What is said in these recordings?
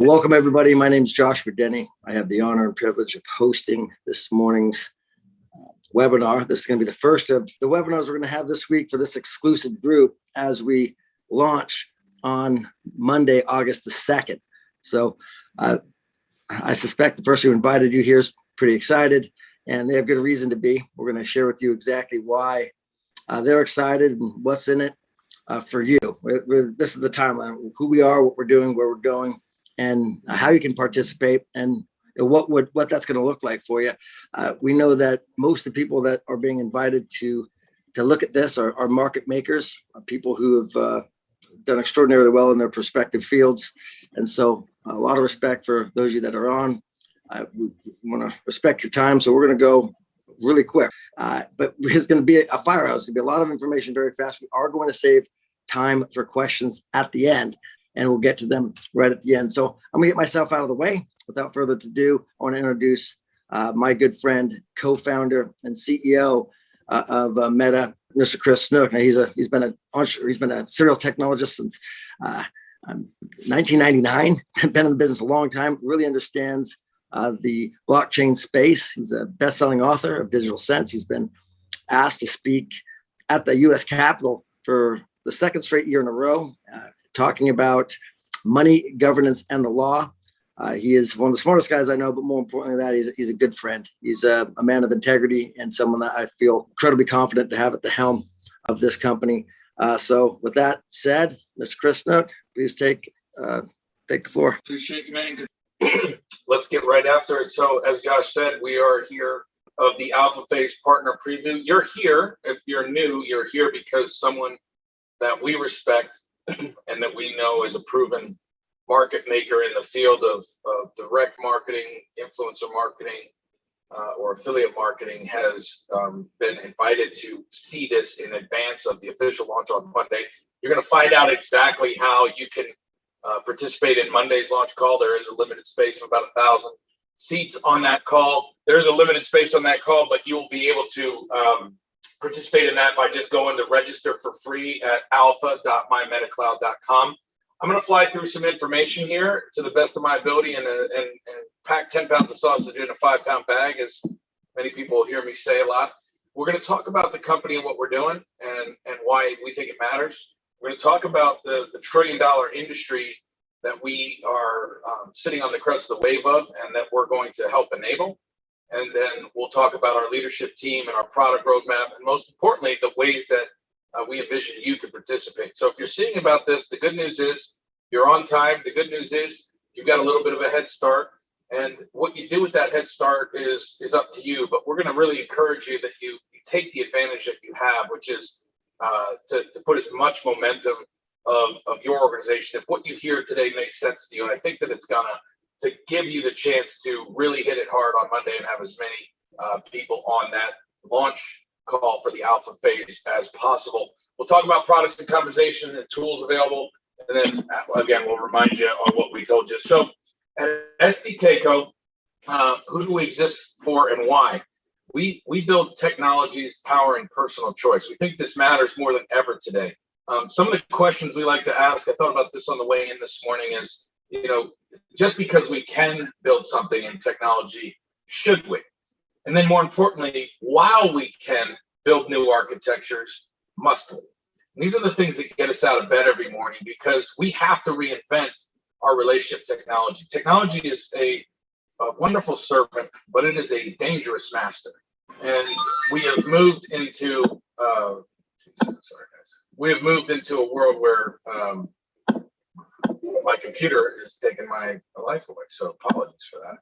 Welcome, everybody. My name is Josh Denny. I have the honor and privilege of hosting this morning's webinar. This is going to be the first of the webinars we're going to have this week for this exclusive group as we launch on Monday, August the 2nd. So I suspect the person who invited you here is pretty excited, and they have good reason to be. We're going to share with you exactly why they're excited and what's in it for you. This is the timeline, who we are, what we're doing, where we're going, and how you can participate, and what that's going to look like for you. We know that most of the people that are being invited to look at this are market makers, people who have done extraordinarily well in their respective fields. And so a lot of respect for those of you that are on. We want to respect your time, so we're going to go really quick. But it's going to be a firehouse. It's going to be a lot of information very fast. We are going to save time for questions at the end, and we'll get to them right at the end. So I'm gonna get myself out of the way. Without further ado, I want to introduce my good friend, co-founder and CEO of Meta, Mr. Chris Snook. Now he's been a serial technologist since 1999. Been in the business a long time. Really understands the blockchain space. He's a best-selling author of Digital Sense. He's been asked to speak at the U.S. Capitol for the second straight year in a row, talking about money, governance, and the law. He is one of the smartest guys I know, but more importantly than that, he's a good friend. He's a man of integrity and someone that I feel incredibly confident to have at the helm of this company. So with that said, Mr. Chris Snook, please take the floor. Appreciate you, man. Let's get right after it. So as Josh said, we are here of the Alpha Phase Partner Preview. You're here, if you're new, you're here because someone that we respect and that we know is a proven market maker in the field of direct marketing, influencer marketing, or affiliate marketing has been invited to see this in advance of the official launch on Monday. You're going to find out exactly how you can participate in Monday's launch call. There is a limited space of about 1,000 seats on that call. There's a limited space on that call, but you will be able to participate in that by just going to register for free at alpha.mymetacloud.com. I'm going to fly through some information here to the best of my ability and pack 10 pounds of sausage in a 5-pound bag, as many people hear me say a lot. We're going to talk about the company and what we're doing and why we think it matters. We're going to talk about the trillion-dollar industry that we are sitting on the crest of the wave of and that we're going to help enable. And then we'll talk about our leadership team and our product roadmap, and most importantly, the ways that we envision you could participate. So if you're seeing about this, the good news is you're on time. The good news is you've got a little bit of a head start. And what you do with that head start is up to you. But we're going to really encourage you that you take the advantage that you have, which is to put as much momentum of your organization. If what you hear today makes sense to you, and I think that it's going to give you the chance to really hit it hard on Monday and have as many people on that launch call for the Alpha Phase as possible. We'll talk about products and conversation and tools available. And then again, we'll remind you on what we told you. So at SDKco, who do we exist for and why? We build technologies powering personal choice. We think this matters more than ever today. Some of the questions we like to ask, I thought about this on the way in this morning, is, just because we can build something in technology, should we? And then more importantly, while we can build new architectures, must we? And these are the things that get us out of bed every morning, because we have to reinvent our relationship technology. Technology is a wonderful servant, but it is a dangerous master. And we have moved into, we have moved into a world where my computer is taking my life away, so apologies for that.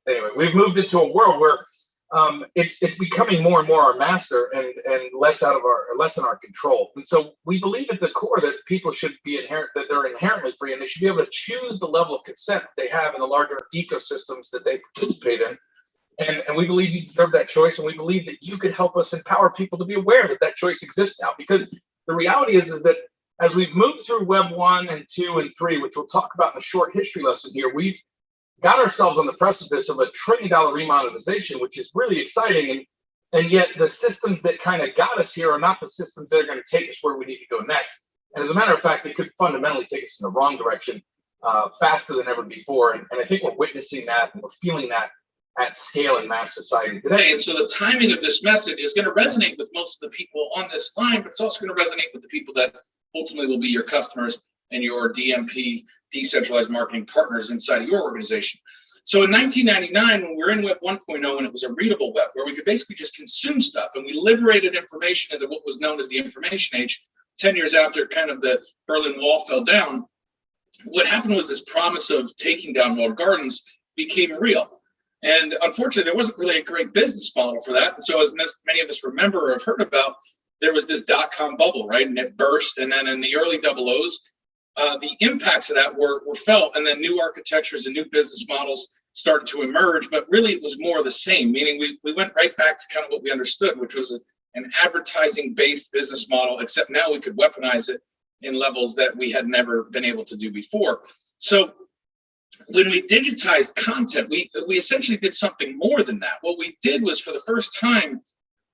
Anyway, we've moved into a world where it's becoming more and more our master and less in our control. And so we believe at the core that people should be they're inherently free, and they should be able to choose the level of consent that they have in the larger ecosystems that they participate in. And we believe you deserve that choice, and we believe that you could help us empower people to be aware that that choice exists now. Because the reality is that as we've moved through Web 1 and 2 and 3, which we'll talk about in a short history lesson here, we've got ourselves on the precipice of $1 trillion remonetization, which is really exciting. And yet the systems that kind of got us here are not the systems that are going to take us where we need to go next. And as a matter of fact, they could fundamentally take us in the wrong direction. faster than ever before. And I think we're witnessing that and we're feeling that at scale in mass society today. And so the timing of this message is going to resonate with most of the people on this line, but it's also going to resonate with the people that ultimately will be your customers and your DMP, decentralized marketing partners inside of your organization. So in 1999, when we were in Web 1.0, and it was a readable web where we could basically just consume stuff, and we liberated information into what was known as the information age, 10 years after kind of the Berlin Wall fell down, what happened was this promise of taking down walled gardens became real. And unfortunately, there wasn't really a great business model for that. And so as many of us remember or have heard about, there was this dot-com bubble, right? And it burst. And then in the early 00s, the impacts of that were felt. And then new architectures and new business models started to emerge. But really, it was more of the same, meaning we went right back to kind of what we understood, which was an advertising-based business model, except now we could weaponize it in levels that we had never been able to do before. So when we digitized content, we essentially did something more than that. What we did was, for the first time,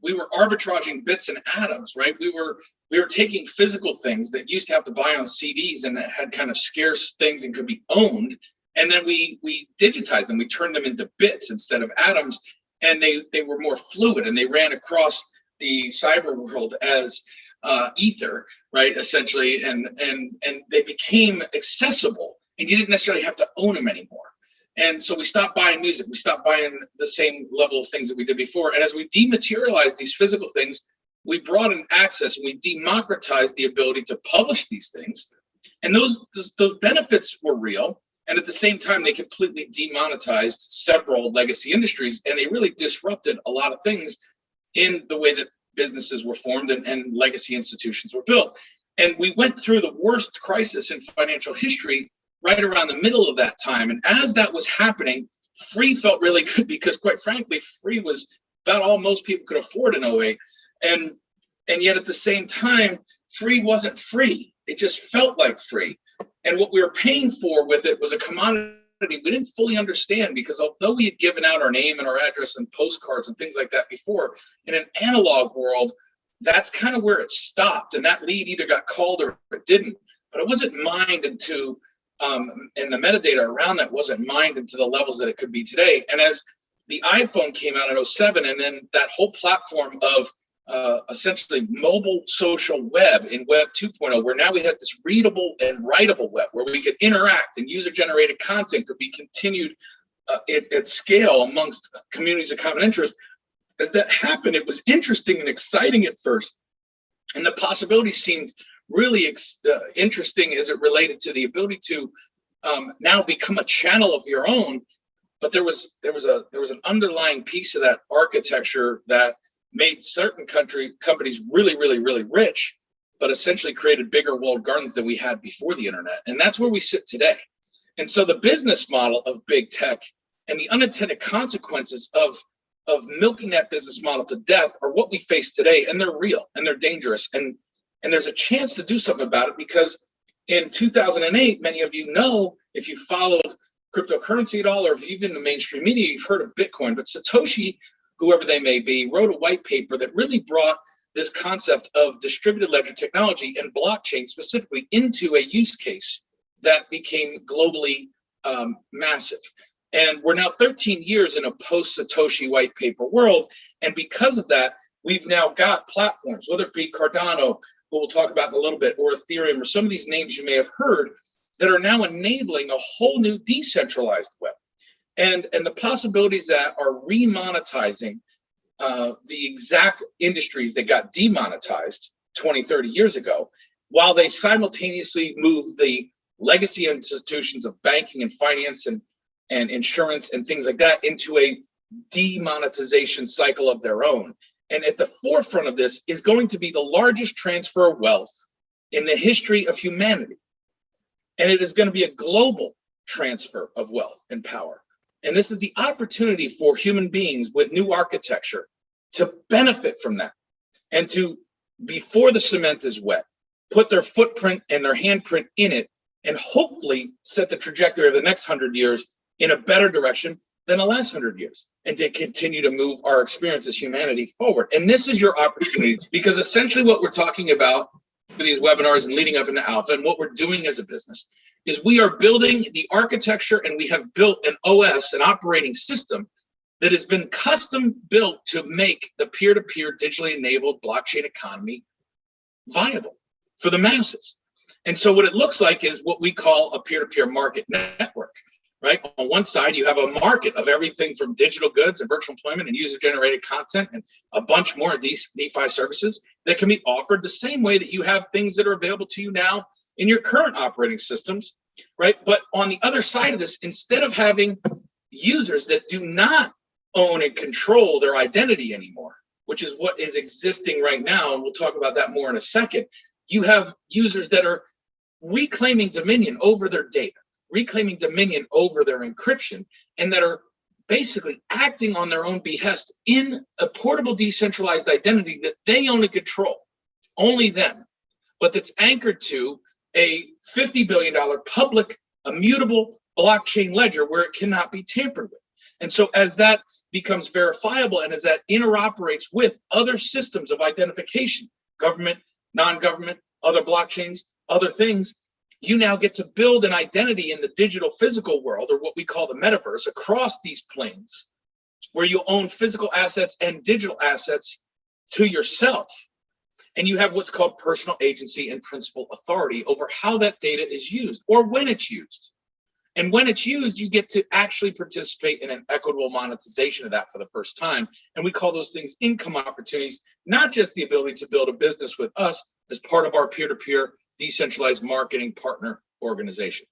we were arbitraging bits and atoms, right? We were taking physical things that used to have to buy on CDs and that had kind of scarce things and could be owned, and then we digitized them. We turned them into bits instead of atoms, and they were more fluid, and they ran across the cyber world as ether, right? Essentially, and they became accessible. And you didn't necessarily have to own them anymore. And so we stopped buying music. We stopped buying the same level of things that we did before. And as we dematerialized these physical things, we brought in access and we democratized the ability to publish these things. And those benefits were real. And at the same time, they completely demonetized several legacy industries. And they really disrupted a lot of things in the way that businesses were formed and legacy institutions were built. And we went through the worst crisis in financial history right around the middle of that time. And as that was happening, free felt really good because, quite frankly, free was about all most people could afford in 08. And yet at the same time, free wasn't free. It just felt like free. And what we were paying for with it was a commodity we didn't fully understand, because although we had given out our name and our address and postcards and things like that before, in an analog world, that's kind of where it stopped. And that lead either got called or it didn't. But it wasn't mined into and the metadata around that wasn't mined into the levels that it could be today. And as the iPhone came out in 07, and then that whole platform of essentially mobile social web in Web 2.0, where now we had this readable and writable web where we could interact and user-generated content could be continued at scale amongst communities of common interest. As that happened, it was interesting and exciting at first. And the possibilities seemed really interesting as it related to the ability to now become a channel of your own. But there was an underlying piece of that architecture that made certain companies really, really, really rich, but essentially created bigger walled gardens than we had before the internet. And that's where we sit today. And so the business model of big tech and the unintended consequences of milking that business model to death are what we face today. And they're real and they're dangerous. And there's a chance to do something about it, because in 2008, many of you know, if you followed cryptocurrency at all, or if you've been in the mainstream media, you've heard of Bitcoin. But Satoshi, whoever they may be, wrote a white paper that really brought this concept of distributed ledger technology and blockchain specifically into a use case that became globally massive. And we're now 13 years in a post-Satoshi white paper world. And because of that, we've now got platforms, whether it be Cardano, who we'll talk about in a little bit, or Ethereum, or some of these names you may have heard, that are now enabling a whole new decentralized web. And the possibilities that are remonetizing the exact industries that got demonetized 20, 30 years ago, while they simultaneously move the legacy institutions of banking and finance and insurance and things like that into a demonetization cycle of their own. And at the forefront of this is going to be the largest transfer of wealth in the history of humanity. And it is going to be a global transfer of wealth and power. And this is the opportunity for human beings with new architecture to benefit from that and to, before the cement is wet, put their footprint and their handprint in it and hopefully set the trajectory of the next 100 years in a better direction than the last 100 years, and to continue to move our experience as humanity forward. And this is your opportunity, because essentially what we're talking about for these webinars and leading up into alpha and what we're doing as a business is we are building the architecture, and we have built an OS, an operating system that has been custom built to make the peer-to-peer digitally enabled blockchain economy viable for the masses. And so what it looks like is what we call a peer-to-peer market network, right? On one side, you have a market of everything from digital goods and virtual employment and user-generated content and a bunch more of these DeFi services that can be offered the same way that you have things that are available to you now in your current operating systems, right? But on the other side of this, instead of having users that do not own and control their identity anymore, which is what is existing right now, and we'll talk about that more in a second, you have users that are reclaiming dominion over their data, reclaiming dominion over their encryption, and that are basically acting on their own behest in a portable decentralized identity that they own and control, only them, but that's anchored to a $50 billion public immutable blockchain ledger where it cannot be tampered with. And so as that becomes verifiable and as that interoperates with other systems of identification, government, non-government, other blockchains, other things, you now get to build an identity in the digital physical world, or what we call the metaverse, across these planes, where you own physical assets and digital assets to yourself. And you have what's called personal agency and principal authority over how that data is used or when it's used. And when it's used, you get to actually participate in an equitable monetization of that for the first time. And we call those things income opportunities, not just the ability to build a business with us as part of our peer-to-peer decentralized marketing partner organization.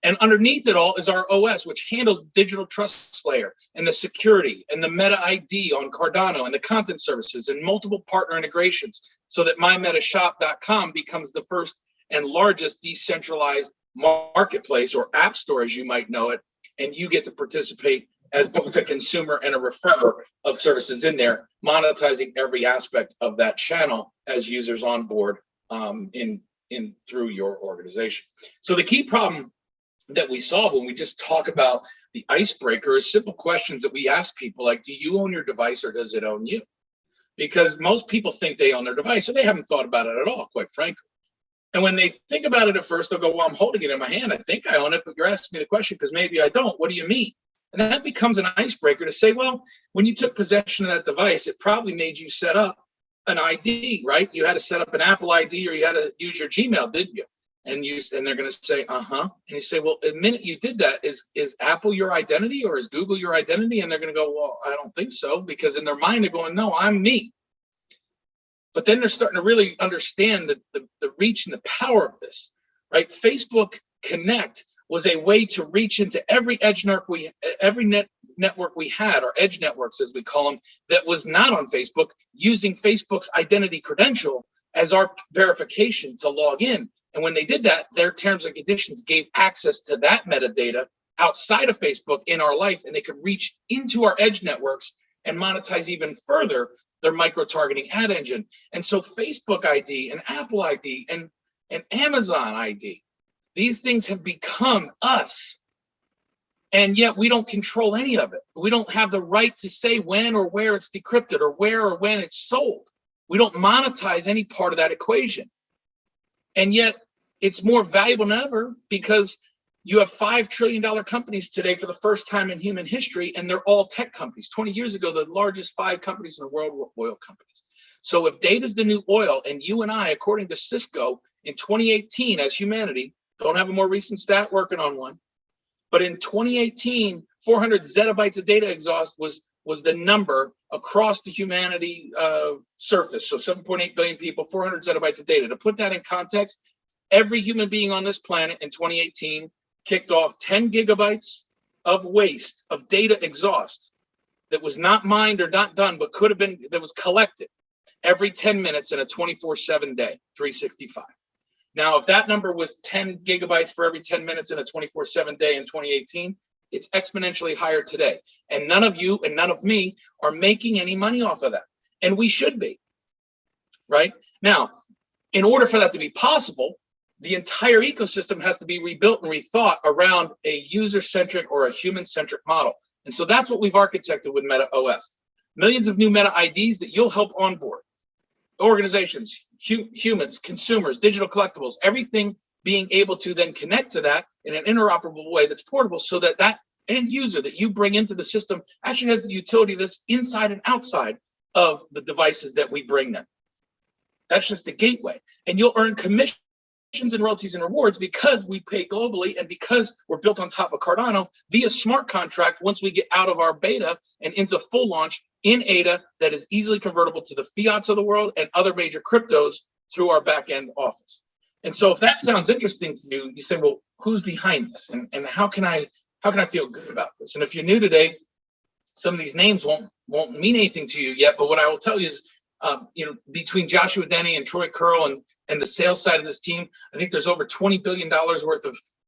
And underneath it all is our OS, which handles digital trust layer and the security and the meta ID on Cardano and the content services and multiple partner integrations so that mymetashop.com becomes the first and largest decentralized marketplace or app store, as you might know it, and you get to participate as both a consumer and a referrer of services in there, monetizing every aspect of that channel as users on board in through your organization. So the key problem that we solve when we just talk about the icebreaker is simple questions that we ask people like, do you own your device or does it own you? Because most people think they own their device, so they haven't thought about it at all, quite frankly. And when they think about it at first, they'll go, well, I'm holding it in my hand. I think I own it, but you're asking me the question because maybe I don't. What do you mean? And that becomes an icebreaker to say, well, when you took possession of that device, it probably made you set up an ID, right? You had to set up an Apple ID or you had to use your Gmail, didn't you? And they're going to say, uh-huh. And you say, well, the minute you did that, is Apple your identity or is Google your identity? And they're going to go, well, I don't think so, because in their mind they're going, no, I'm me. But then they're starting to really understand the reach and the power of this, right? Facebook Connect was a way to reach into every network we had, or edge networks as we call them, that was not on Facebook, using Facebook's identity credential as our verification to log in. And when they did that, their terms and conditions gave access to that metadata outside of Facebook in our life, and they could reach into our edge networks and monetize even further their micro-targeting ad engine. And so Facebook ID and Apple ID and Amazon ID, these things have become us. And yet we don't control any of it. We don't have the right to say when or where it's decrypted or where or when it's sold. We don't monetize any part of that equation. And yet it's more valuable than ever because you have $5 trillion companies today for the first time in human history, and they're all tech companies. 20 years ago, the largest 5 companies in the world were oil companies. So if data is the new oil, and you and I, according to Cisco, in 2018, as humanity, don't have a more recent stat, working on one, but in 2018, 400 zettabytes of data exhaust was the number across the humanity surface. So 7.8 billion people, 400 zettabytes of data. To put that in context, every human being on this planet in 2018 kicked off 10 gigabytes of waste of data exhaust that was not mined or not done, but could have been, that was collected every 10 minutes in a 24/7 day, 365. Now, if that number was 10 gigabytes for every 10 minutes in a 24/7 day in 2018, it's exponentially higher today. And none of you and none of me are making any money off of that. And we should be, right? Now, in order for that to be possible, the entire ecosystem has to be rebuilt and rethought around a user-centric or a human-centric model. And so that's what we've architected with Meta OS. Millions of new Meta IDs that you'll help onboard. Organizations, humans, consumers, digital collectibles, everything being able to then connect to that in an interoperable way that's portable, so that that end user that you bring into the system actually has the utility that's inside and outside of the devices that we bring them. That's just the gateway. And you'll earn commissions and royalties and rewards because we pay globally and because we're built on top of Cardano via smart contract once we get out of our beta and into full launch in ADA that is easily convertible to the fiats of the world and other major cryptos through our back end office. And so if that sounds interesting to you, you say, well, who's behind this? And how can I feel good about this? And if you're new today, some of these names won't mean anything to you yet, but what I will tell you is, between Joshua Denny and Troy Curl and the sales side of this team, I think there's over $20 billion worth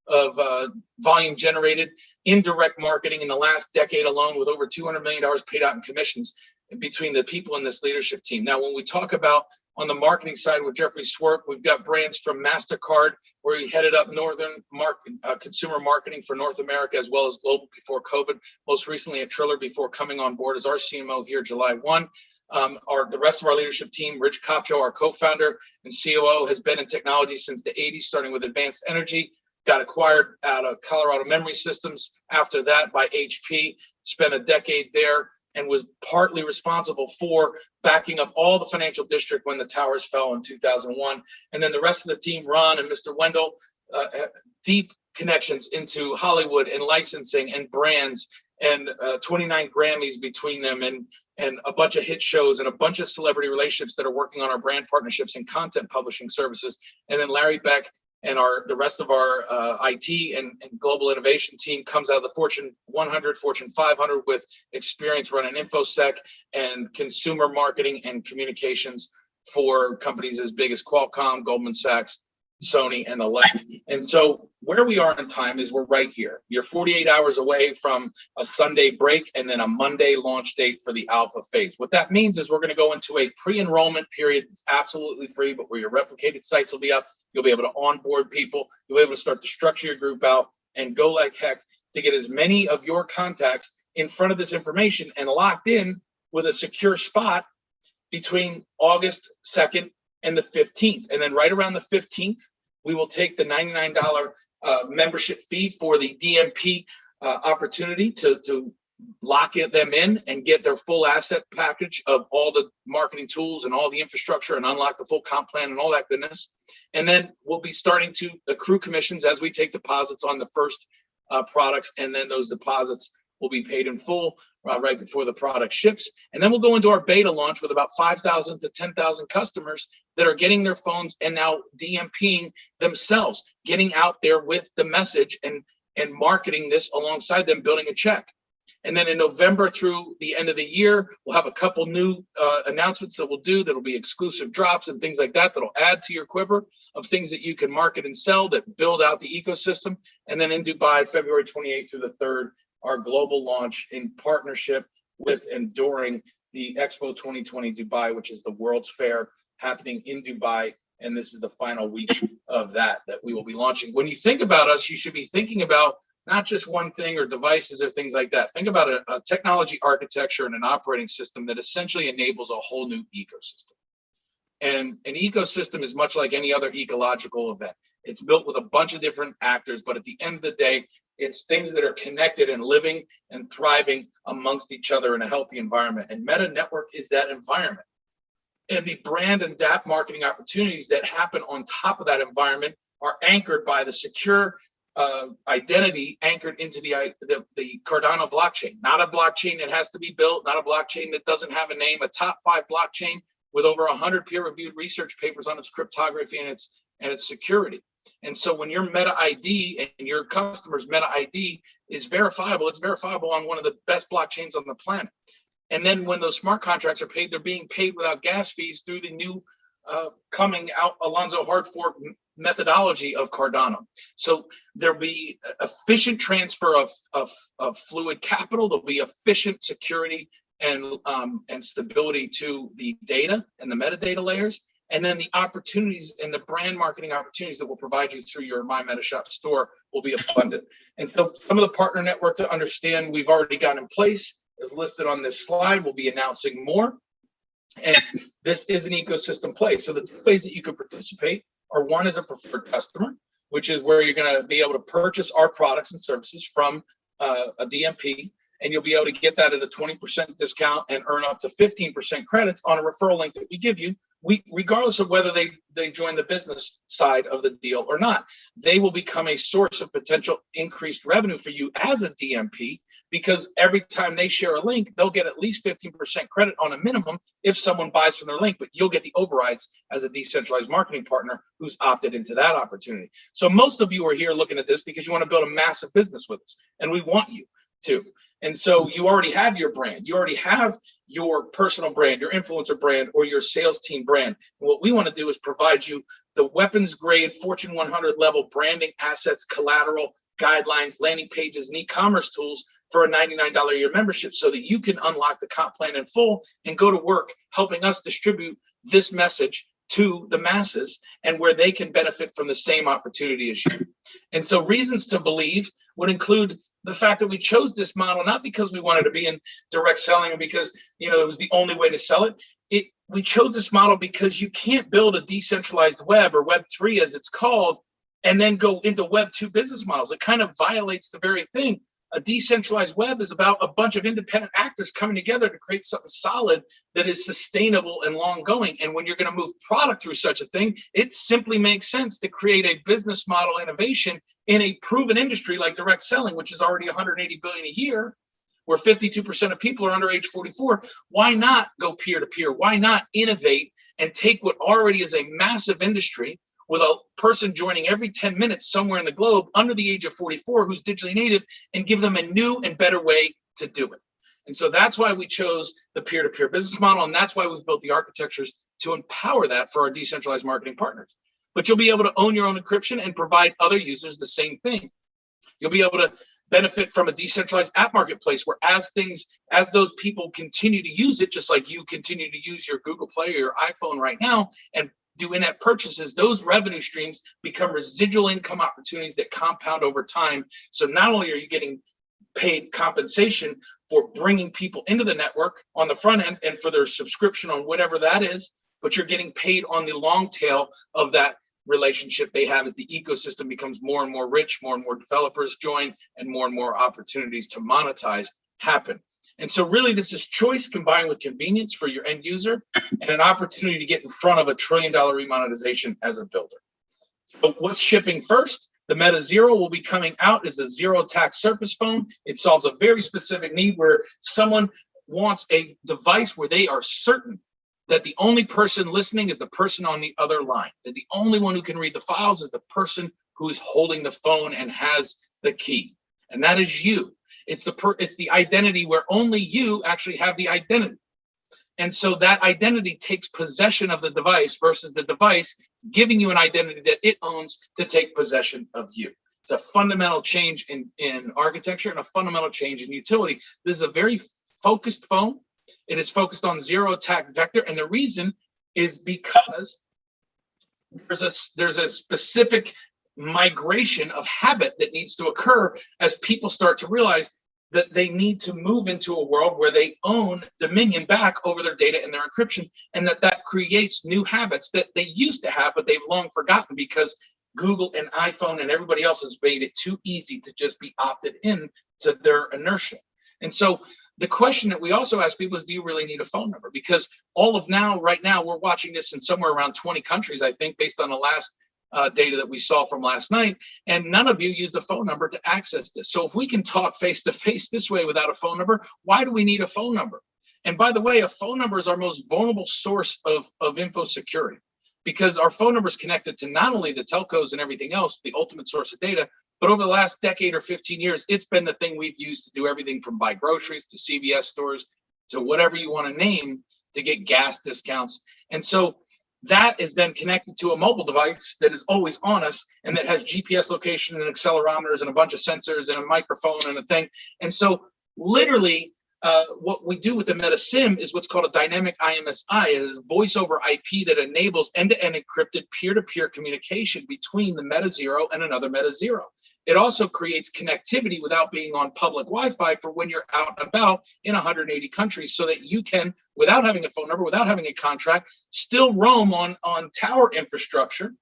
of volume generated in direct marketing in the last decade alone, with over $200 million paid out in commissions between the people in this leadership team. Now, when we talk about on the marketing side with Jeffrey Swerk, we've got brands from MasterCard, where he headed up consumer marketing for North America as well as global before COVID, most recently at Triller before coming on board as our CMO here July 1. The rest of our leadership team, Rich Kopcho, our co-founder and COO, has been in technology since the 80s, starting with Advanced Energy, got acquired out of Colorado Memory Systems. After that by HP, spent a decade there, and was partly responsible for backing up all the financial district when the towers fell in 2001. And then the rest of the team, Ron and Mr. Wendell, deep connections into Hollywood and licensing and brands, and 29 Grammys between them, and a bunch of hit shows and a bunch of celebrity relationships that are working on our brand partnerships and content publishing services. And then Larry Beck and the rest of our IT and global innovation team comes out of the Fortune 100, Fortune 500 with experience running InfoSec and consumer marketing and communications for companies as big as Qualcomm, Goldman Sachs, Sony, and the like. And so where we are in time is we're right here. You're 48 hours away from a Sunday break and then a Monday launch date for the alpha phase. What that means is we're going to go into a pre-enrollment period that's absolutely free, but where your replicated sites will be up. You'll be able to onboard people. You'll be able to start to structure your group out and go like heck to get as many of your contacts in front of this information and locked in with a secure spot between August 2nd and the 15th. And then right around the 15th, we will take the $99 membership fee for the DMP opportunity to lock them in and get their full asset package of all the marketing tools and all the infrastructure and unlock the full comp plan and all that goodness. And then we'll be starting to accrue commissions as we take deposits on the first products, and then those deposits will be paid in full right before the product ships. And then we'll go into our beta launch with about 5,000 to 10,000 customers that are getting their phones and now DMPing themselves, getting out there with the message and marketing this alongside them, building a check. And then in November through the end of the year, we'll have a couple new announcements that we'll do that'll be exclusive drops and things like that that'll add to your quiver of things that you can market and sell that build out the ecosystem. And then in Dubai, February 28th through the 3rd, our global launch in partnership with and during the Expo 2020 Dubai, which is the World's Fair happening in Dubai. And this is the final week of that we will be launching. When you think about us, you should be thinking about not just one thing or devices or things like that. Think about a technology architecture and an operating system that essentially enables a whole new ecosystem. And an ecosystem is much like any other ecological event. It's built with a bunch of different actors, but at the end of the day, it's things that are connected and living and thriving amongst each other in a healthy environment. And Meta Network is that environment. And the brand and DApp marketing opportunities that happen on top of that environment are anchored by the secure identity anchored into the Cardano blockchain. Not a blockchain that has to be built, not a blockchain that doesn't have a name, a top 5 blockchain with over 100 peer-reviewed research papers on its cryptography and its security. And so when your Meta ID and your customer's Meta ID is verifiable, it's verifiable on one of the best blockchains on the planet. And then when those smart contracts are paid, they're being paid without gas fees through the new coming out Alonzo hard fork methodology of Cardano. So there'll be efficient transfer of fluid capital. There'll be efficient security and stability to the data and the metadata layers. And then the opportunities and the brand marketing opportunities that will provide you through your My Meta Shop store will be abundant. And so some of the partner network to understand we've already got in place is listed on this slide. We'll be announcing more. And this is an ecosystem play. So the two ways that you can participate are: one, as a preferred customer, which is where you're going to be able to purchase our products and services from a DMP, and you'll be able to get that at a 20% discount and earn up to 15% credits on a referral link that we give you. Regardless of whether they join the business side of the deal or not, they will become a source of potential increased revenue for you as a DMP, because every time they share a link, they'll get at least 15% credit on a minimum if someone buys from their link, but you'll get the overrides as a decentralized marketing partner who's opted into that opportunity. So most of you are here looking at this because you want to build a massive business with us, and we want you to. And so you already have your brand. You already have your personal brand, your influencer brand, or your sales team brand. And what we want to do is provide you the weapons grade Fortune 100 level branding assets, collateral, guidelines, landing pages, and e-commerce tools for a $99 a year membership, so that you can unlock the comp plan in full and go to work helping us distribute this message to the masses, and where they can benefit from the same opportunity as you. And so reasons to believe would include the fact that we chose this model not because we wanted to be in direct selling or because it was the only way to sell it. We chose this model because you can't build a decentralized web, or Web 3 as it's called, and then go into Web 2 business models. It kind of violates the very thing. A decentralized web is about a bunch of independent actors coming together to create something solid that is sustainable and long going. And when you're going to move product through such a thing, it simply makes sense to create a business model innovation in a proven industry like direct selling, which is already 180 billion a year, where 52% of people are under age 44. Why not go peer to peer? Why not innovate and take what already is a massive industry with a person joining every 10 minutes somewhere in the globe under the age of 44 who's digitally native, and give them a new and better way to do it? And so that's why we chose the peer-to-peer business model, and that's why we've built the architectures to empower that for our decentralized marketing partners. But you'll be able to own your own encryption and provide other users the same thing. You'll be able to benefit from a decentralized app marketplace, where as those people continue to use it, just like you continue to use your Google Play or your iPhone right now and do in-app purchases, those revenue streams become residual income opportunities that compound over time. So not only are you getting paid compensation for bringing people into the network on the front end and for their subscription on whatever that is, but you're getting paid on the long tail of that relationship they have as the ecosystem becomes more and more rich, more and more developers join, and more opportunities to monetize happen. And so really this is choice combined with convenience for your end user, and an opportunity to get in front of $1 trillion remonetization as a builder. So what's shipping first? The Meta Zero will be coming out as a zero tax Surface phone. It solves a very specific need where someone wants a device where they are certain that the only person listening is the person on the other line, that the only one who can read the files is the person who is holding the phone and has the key. And that is you. It's the identity where only you actually have the identity. And so that identity takes possession of the device versus the device giving you an identity that it owns to take possession of you. It's a fundamental change in architecture and a fundamental change in utility. This is a very focused phone. It is focused on zero attack vector. And the reason is because there's a specific migration of habit that needs to occur as people start to realize that they need to move into a world where they own dominion back over their data and their encryption, and that creates new habits that they used to have, but they've long forgotten because Google and iPhone and everybody else has made it too easy to just be opted in to their inertia. And so the question that we also ask people is, do you really need a phone number? Because right now, we're watching this in somewhere around 20 countries, I think, based on the last data that we saw from last night, and none of you used a phone number to access this. So if we can talk face to face this way without a phone number, why do we need a phone number? And by the way, a phone number is our most vulnerable source of info security, because our phone number is connected to not only the telcos and everything else, the ultimate source of data, but over the last decade or 15 years, it's been the thing we've used to do everything from buy groceries to CVS stores to whatever you want to name to get gas discounts. And so that is then connected to a mobile device that is always on us and that has GPS location and accelerometers and a bunch of sensors and a microphone and a thing. And so literally what we do with the Meta SIM is what's called a dynamic IMSI. It is voice over IP that enables end-to-end encrypted peer-to-peer communication between the Meta Zero and another Meta Zero. It also creates connectivity without being on public Wi-Fi for when you're out and about in 180 countries, so that you can, without having a phone number, without having a contract, still roam on tower infrastructure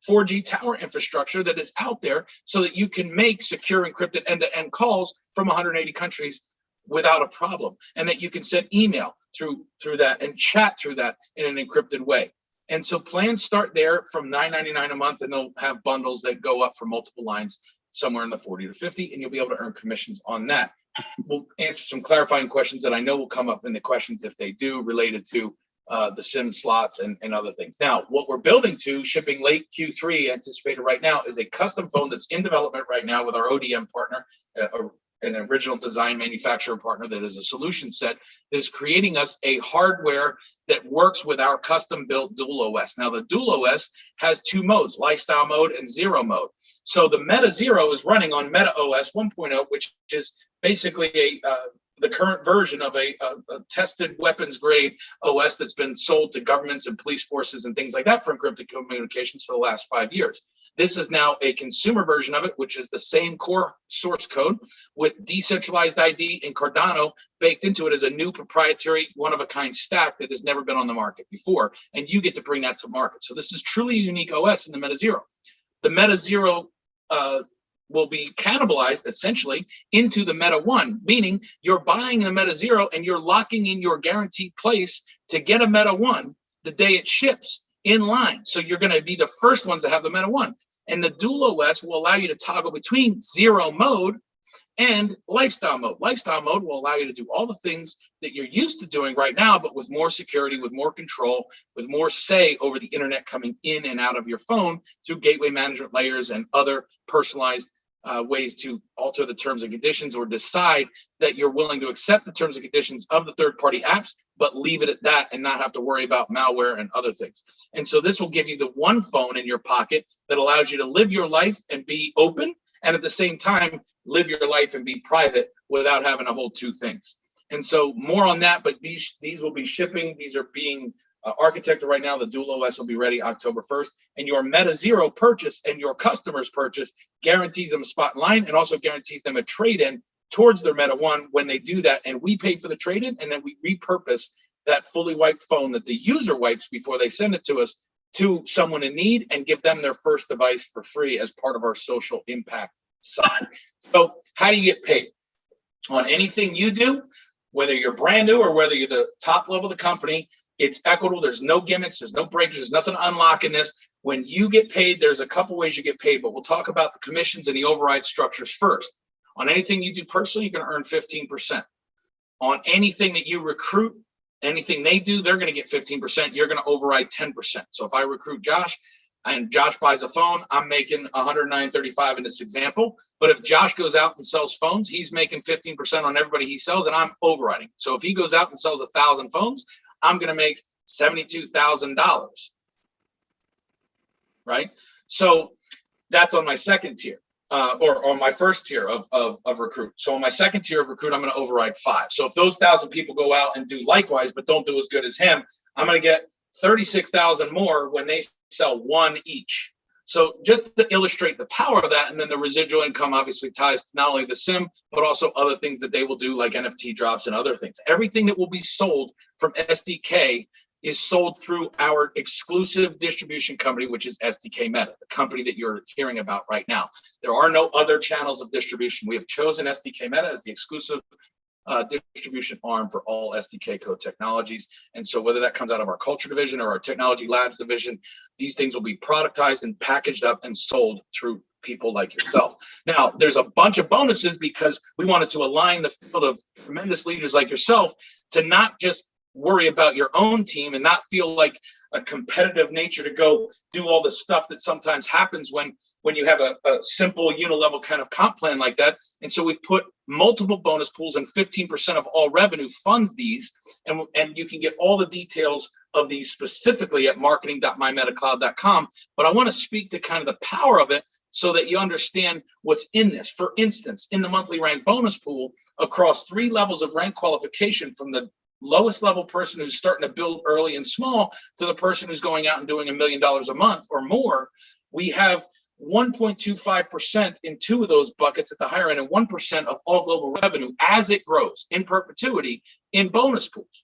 4G tower infrastructure that is out there so that you can make secure encrypted end-to-end calls from 180 countries without a problem, and that you can send email through that and chat through that in an encrypted way. And so plans start there from $9.99 a month, and they'll have bundles that go up for multiple lines somewhere in the 40 to 50, and you'll be able to earn commissions on that. We'll answer some clarifying questions that I know will come up in the questions if they do, related to the SIM slots and other things. Now, what we're building to, shipping late Q3, anticipated right now, is a custom phone that's in development right now with our ODM partner, an original design manufacturer partner that is a solution set that is creating us a hardware that works with our custom built dual OS. Now, the dual OS has two modes, lifestyle mode and zero mode. So the Meta Zero is running on Meta OS 1.0, which is basically the current version of a tested weapons grade OS that's been sold to governments and police forces and things like that for encrypted communications for the last 5 years. This is now a consumer version of it, which is the same core source code with decentralized ID and Cardano baked into it as a new proprietary one-of-a-kind stack that has never been on the market before, and you get to bring that to market. So this is truly a unique OS in the Meta Zero. The Meta Zero will be cannibalized essentially into the Meta 1, meaning you're buying the Meta Zero and you're locking in your guaranteed place to get a Meta 1 the day it ships in line. So you're going to be the first ones to have the Meta 1. And the dual OS will allow you to toggle between zero mode and lifestyle mode. Lifestyle mode will allow you to do all the things that you're used to doing right now, but with more security, with more control, with more say over the internet coming in and out of your phone through gateway management layers and other personalized ways to alter the terms and conditions, or decide that you're willing to accept the terms and conditions of the third-party apps, but leave it at that and not have to worry about malware and other things. And so this will give you the one phone in your pocket that allows you to live your life and be open, and at the same time, live your life and be private without having to hold two things. And so more on that, but these will be shipping. These are being architected right now. The dual OS will be ready October 1st. And your Meta Zero purchase and your customer's purchase guarantees them a spot in line and also guarantees them a trade-in towards their Meta 1 when they do that. And we pay for the trade-in, and then we repurpose that fully wiped phone that the user wipes before they send it to us to someone in need and give them their first device for free as part of our social impact side. So how do you get paid? On anything you do, whether you're brand new or whether you're the top level of the company, it's equitable. There's no gimmicks. There's no breakage. There's nothing unlocking this. When you get paid, there's a couple ways you get paid, but we'll talk about the commissions and the override structures first. On anything you do personally, you're going to earn 15%. On anything that you recruit, anything they do, they're going to get 15%. You're going to override 10%. So if I recruit Josh and Josh buys a phone, I'm making $109.35 in this example. But if Josh goes out and sells phones, he's making 15% on everybody he sells, and I'm overriding. So if he goes out and sells 1,000 phones, I'm going to make $72,000, right? So that's on my second tier, or on my first tier of recruit. So on my second tier of recruit, I'm going to override 5. So if those 1,000 people go out and do likewise, but don't do as good as him, I'm going to get 36,000 more when they sell 1 each. So just to illustrate the power of that, and then the residual income obviously ties to not only the SIM, but also other things that they will do like NFT drops and other things. Everything that will be sold from SDK is sold through our exclusive distribution company, which is SDK Meta, the company that you're hearing about right now. There are no other channels of distribution. We have chosen SDK Meta as the exclusive distribution arm for all SDK code technologies. And so whether that comes out of our culture division or our technology labs division, these things will be productized and packaged up and sold through people like yourself. Now, there's a bunch of bonuses because we wanted to align the field of tremendous leaders like yourself to not just worry about your own team and not feel like a competitive nature to go do all the stuff that sometimes happens when you have a simple unilevel kind of comp plan like that. And so we've put multiple bonus pools, and 15% of all revenue funds these. And you can get all the details of these specifically at marketing.mymetacloud.com. But I want to speak to kind of the power of it so that you understand what's in this. For instance, in the monthly rank bonus pool, across 3 levels of rank qualification, from the lowest level person who's starting to build early and small to the person who's going out and doing $1 million a month or more, we have 1.25% in 2 of those buckets at the higher end, and 1% of all global revenue as it grows in perpetuity in bonus pools.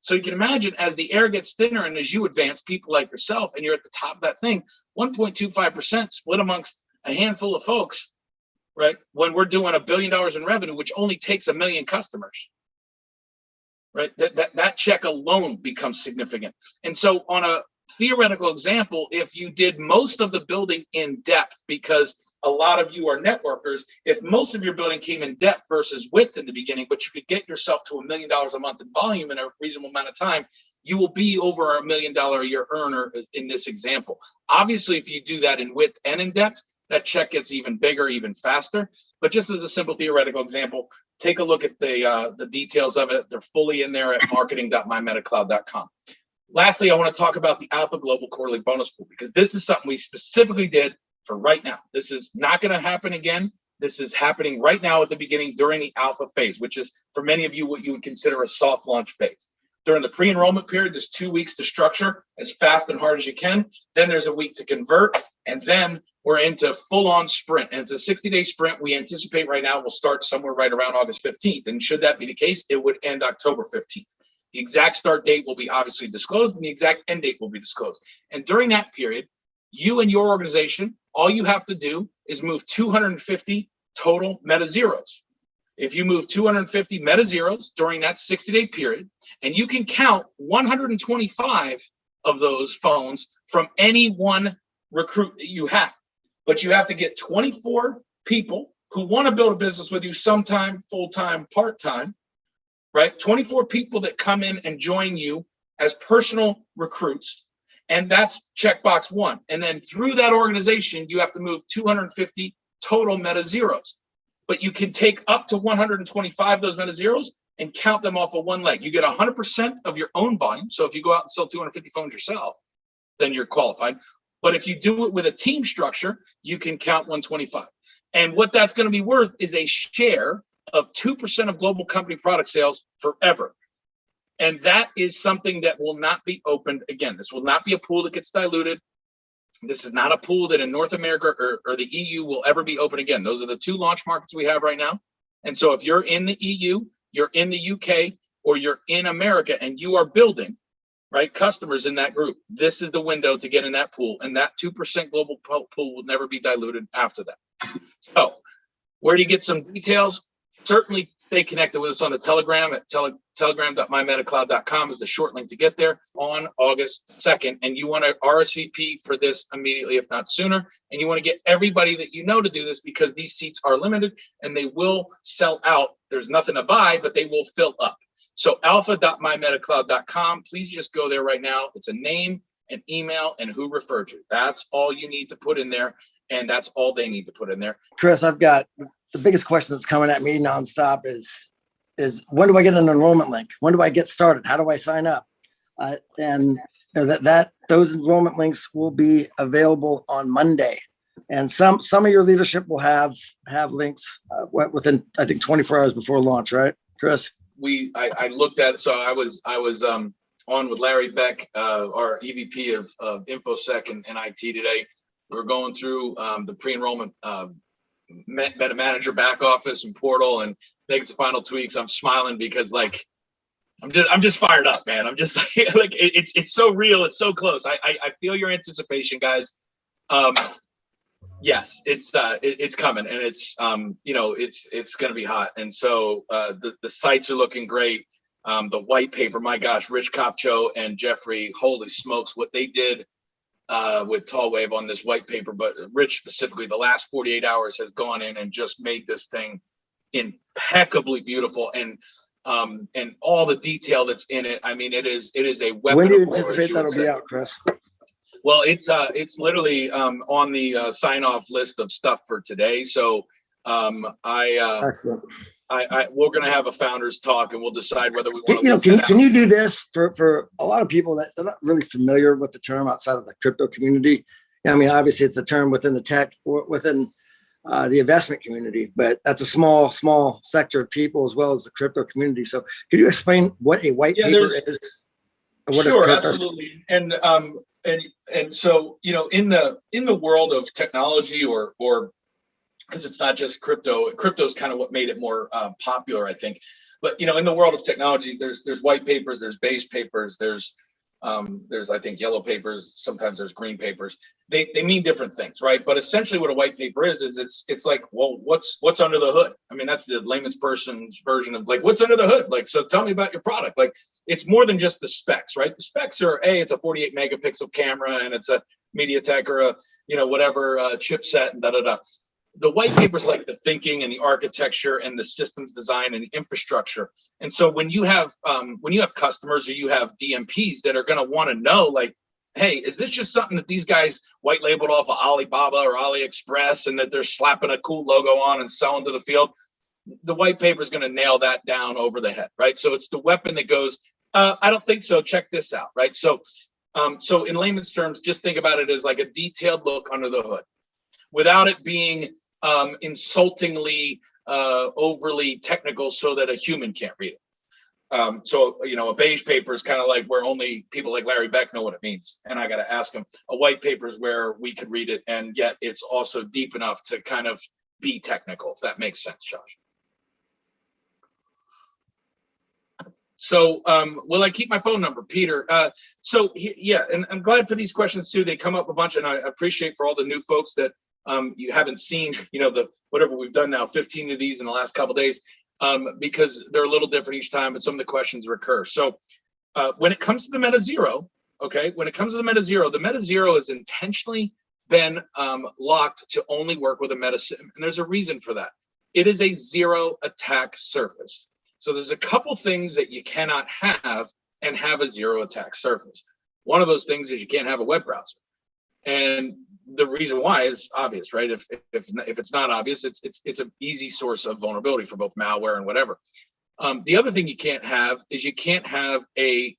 So you can imagine as the air gets thinner and as you advance, people like yourself, and you're at the top of that thing, 1.25% split amongst a handful of folks, right? When we're doing $1 billion in revenue, which only takes 1 million customers, right? That check alone becomes significant. And so on a theoretical example, if you did most of the building in depth, because a lot of you are networkers, if most of your building came in depth versus width in the beginning, but you could get yourself to $1 million a month in volume in a reasonable amount of time, you will be over a $1 million a year earner in this example. Obviously, if you do that in width and in depth, that check gets even bigger, even faster. But just as a simple theoretical example, take a look at the details of it. They're fully in there at marketing.mymetacloud.com. Lastly, I want to talk about the Alpha Global Quarterly Bonus Pool, because this is something we specifically did for right now. This is not going to happen again. This is happening right now at the beginning during the alpha phase, which is for many of you what you would consider a soft launch phase. During the pre-enrollment period, there's 2 weeks to structure as fast and hard as you can. Then there's a week to convert, and then we're into full-on sprint. And it's a 60-day sprint. We anticipate right now will start somewhere right around August 15th. And should that be the case, it would end October 15th. The exact start date will be obviously disclosed, and the exact end date will be disclosed. And during that period, you and your organization, all you have to do is move 250 total meta zeros. If you move 250 meta zeros during that 60-day period, and you can count 125 of those phones from any one recruit that you have, but you have to get 24 people who want to build a business with you sometime, full-time, part-time, right? 24 people that come in and join you as personal recruits. And that's checkbox 1. And then through that organization, you have to move 250 total meta zeros. But you can take up to 125 of those meta zeros and count them off of one leg. You get 100% of your own volume. So if you go out and sell 250 phones yourself, then you're qualified. But if you do it with a team structure, you can count 125. And what that's going to be worth is a share of 2% of global company product sales forever. And that is something that will not be opened again. This will not be a pool that gets diluted. This is not a pool that in North America or the EU will ever be open again. Those are the 2 launch markets we have right now. And so if you're in the EU, you're in the UK, or you're in America and you are building, right, customers in that group, this is the window to get in that pool. And that 2% global pool will never be diluted after that. So where do you get some details? Certainly stay connected with us on the Telegram at telegram.mymetacloud.com is the short link to get there on August 2nd. And you want to RSVP for this immediately, if not sooner. And you want to get everybody that you know to do this, because these seats are limited and they will sell out. There's nothing to buy, but they will fill up. So alpha.mymetacloud.com, please just go there right now. It's a name, an email, and who referred you. That's all you need to put in there. And that's all they need to put in there. Chris, I've got the biggest question that's coming at me nonstop is when do I get an enrollment link? When do I get started? How do I sign up? And you know, those enrollment links will be available on Monday. And some of your leadership will have links within, I think, 24 hours before launch, right, Chris? I looked at it. So I was on with Larry Beck, our EVP of InfoSec and IT today. We're going through the pre-enrollment meta manager back office and portal and making some final tweaks. I'm smiling because like I'm just fired up, man. I'm just like it's so real. It's so close. I feel your anticipation, guys. Yes, it's coming, and it's it's going to be hot. And so the sites are looking great. The white paper, my gosh, Rich Kopcho and Jeffrey, holy smokes, what they did with Tall Wave on this white paper, but Rich specifically, the last 48 hours has gone in and just made this thing impeccably beautiful, and all the detail that's in it. I mean, it is a weapon. When do you of war, anticipate that'll be out, Chris? Well, it's literally on the sign off list of stuff for today. So Excellent. We're going to have a founders talk, and we'll decide whether we want to. Can you do this for a lot of people that they're not really familiar with the term outside of the crypto community? I mean, obviously it's a term within the tech, within the investment community, but that's a small sector of people as well as the crypto community. So could you explain what a white paper is? Sure, absolutely. And so, in the world of technology or because it's not just crypto is kind of what made it more popular, I think. But in the world of technology, there's white papers, there's beige papers, there's I think yellow papers, sometimes there's green papers. They mean different things, right? But essentially what a white paper is it's like, well, what's under the hood? I mean, that's the layman's person's version of like, what's under the hood? Like, so tell me about your product. Like, it's more than just the specs, right? The specs are, it's a 48 megapixel camera and it's a MediaTek or a, whatever chipset and da. The white paper is like the thinking and the architecture and the systems design and the infrastructure. And so when you have customers or you have DMPs that are going to want to know, like, hey, is this just something that these guys white labeled off of Alibaba or AliExpress and that they're slapping a cool logo on and selling to the field? The white paper is going to nail that down over the head, right? So it's the weapon that goes, I don't think so. Check this out, right? So in layman's terms, just think about it as like a detailed look under the hood, without it being insultingly overly technical so that a human can't read it. So a beige paper is kind of like where only people like Larry Beck know what it means, and I got to ask him. A white paper is where we could read it, and yet it's also deep enough to kind of be technical, if that makes sense, Josh. So will I keep my phone number, Peter? Yeah, and I'm glad for these questions too. They come up a bunch, and I appreciate for all the new folks that you haven't seen, whatever we've done now, 15 of these in the last couple of days, because they're a little different each time, but some of the questions recur. So when it comes to the Meta Zero, the Meta Zero has intentionally been locked to only work with a Meta SIM, and there's a reason for that. It is a zero attack surface. So there's a couple things that you cannot have and have a zero attack surface. One of those things is you can't have a web browser. And the reason why is obvious, right? If it's not obvious, it's an easy source of vulnerability for both malware and whatever. The other thing you can't have is you can't have a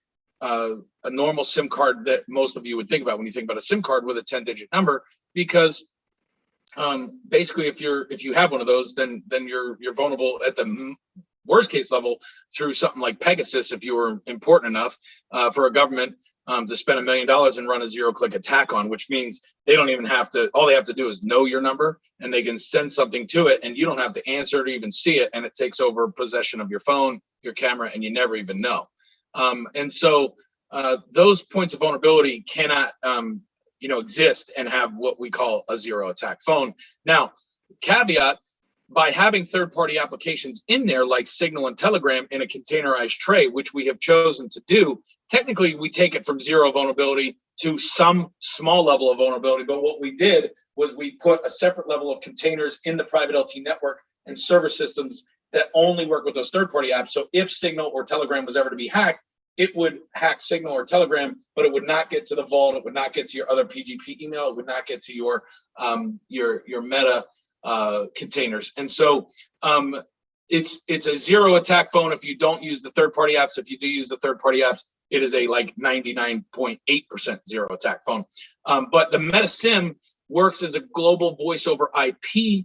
normal SIM card that most of you would think about when you think about a SIM card with a 10-digit number, because basically if you have one of those, then you're vulnerable at the worst case level through something like Pegasus, if you were important enough for a government to spend $1 million and run a zero-click attack on, which means they don't even have to, all they have to do is know your number, and they can send something to it, and you don't have to answer to even see it, and it takes over possession of your phone, your camera, and you never even know. And so those points of vulnerability cannot exist and have what we call a zero-attack phone. Now, caveat, by having third-party applications in there like Signal and Telegram in a containerized tray, which we have chosen to do, technically we take it from zero vulnerability to some small level of vulnerability. But what we did was we put a separate level of containers in the private LT network and server systems that only work with those third-party apps. So if Signal or Telegram was ever to be hacked, it would hack Signal or Telegram, but it would not get to the vault. It would not get to your other PGP email. It would not get to your Meta containers. And so it's a zero attack phone if you don't use the third-party apps. If you do use the third-party apps, it is a like 99.8% zero attack phone. But the Meta SIM works as a global voice over IP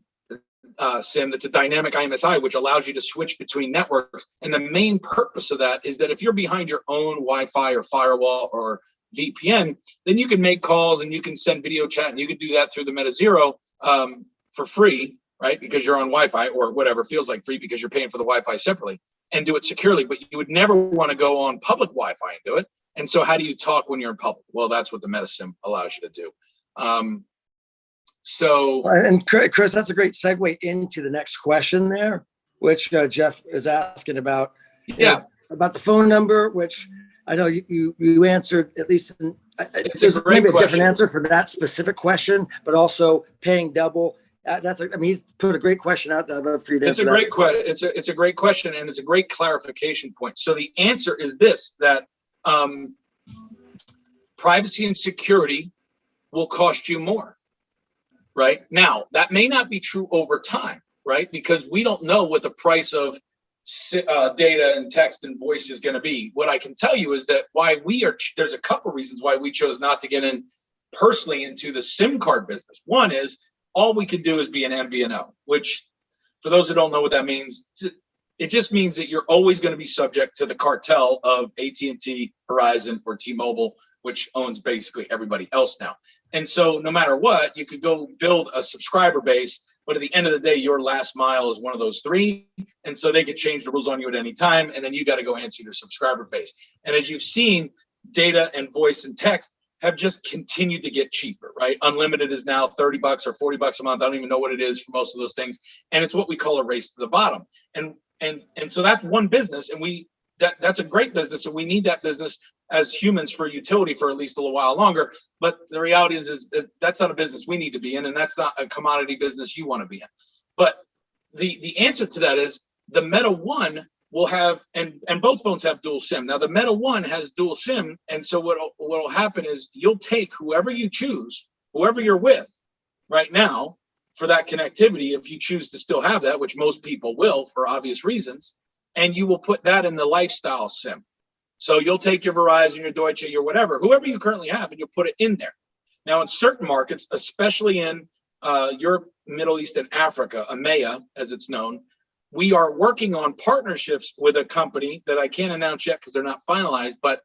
SIM that's a dynamic IMSI, which allows you to switch between networks. And the main purpose of that is that if you're behind your own Wi-Fi or firewall or VPN, then you can make calls and you can send video chat, and you can do that through the Meta Zero for free, right? Because you're on Wi-Fi, or whatever feels like free because you're paying for the Wi-Fi separately, and do it securely. But you would never want to go on public Wi-Fi and do it. And so how do you talk when you're in public? Well, that's what the Meta SIM allows you to do. And Chris, that's a great segue into the next question there, which Jeff is asking about. Yeah. About the phone number, which I know you answered, at least there's maybe a different answer for that specific question, but also paying double. He's put a great question out there. I'd love for you to answer that. It's a great question, and it's a great clarification point. So the answer is this, that privacy and security will cost you more, right? Now, that may not be true over time, right? Because we don't know what the price of data and text and voice is going to be. What I can tell you is that there's a couple reasons why we chose not to get in personally into the SIM card business. One is all we could do is be an MVNO, which for those who don't know what that means, it just means that you're always going to be subject to the cartel of AT&T, Verizon, or T-Mobile, which owns basically everybody else now. And so no matter what, you could go build a subscriber base But at the end of the day, your last mile is one of those three. And so they could change the rules on you at any time. And then you got to go answer your subscriber base. And as you've seen, data and voice and text have just continued to get cheaper, right? Unlimited is now $30 or $40 a month. I don't even know what it is for most of those things. And it's what we call a race to the bottom. And so that's one business. And that's a great business. And we need that business as humans for utility for at least a little while longer. But the reality is that that's not a business we need to be in. And that's not a commodity business you want to be in. But the answer to that is the Meta One will have, and both phones have dual SIM. Now the Meta One has dual SIM. And so what'll happen is you'll take whoever you choose, whoever you're with right now for that connectivity, if you choose to still have that, which most people will for obvious reasons, and you will put that in the lifestyle SIM. So you'll take your Verizon, your Deutsche, your whatever, whoever you currently have, and you'll put it in there. Now, in certain markets, especially in Europe, Middle East, and Africa, EMEA, as it's known, we are working on partnerships with a company that I can't announce yet because they're not finalized, but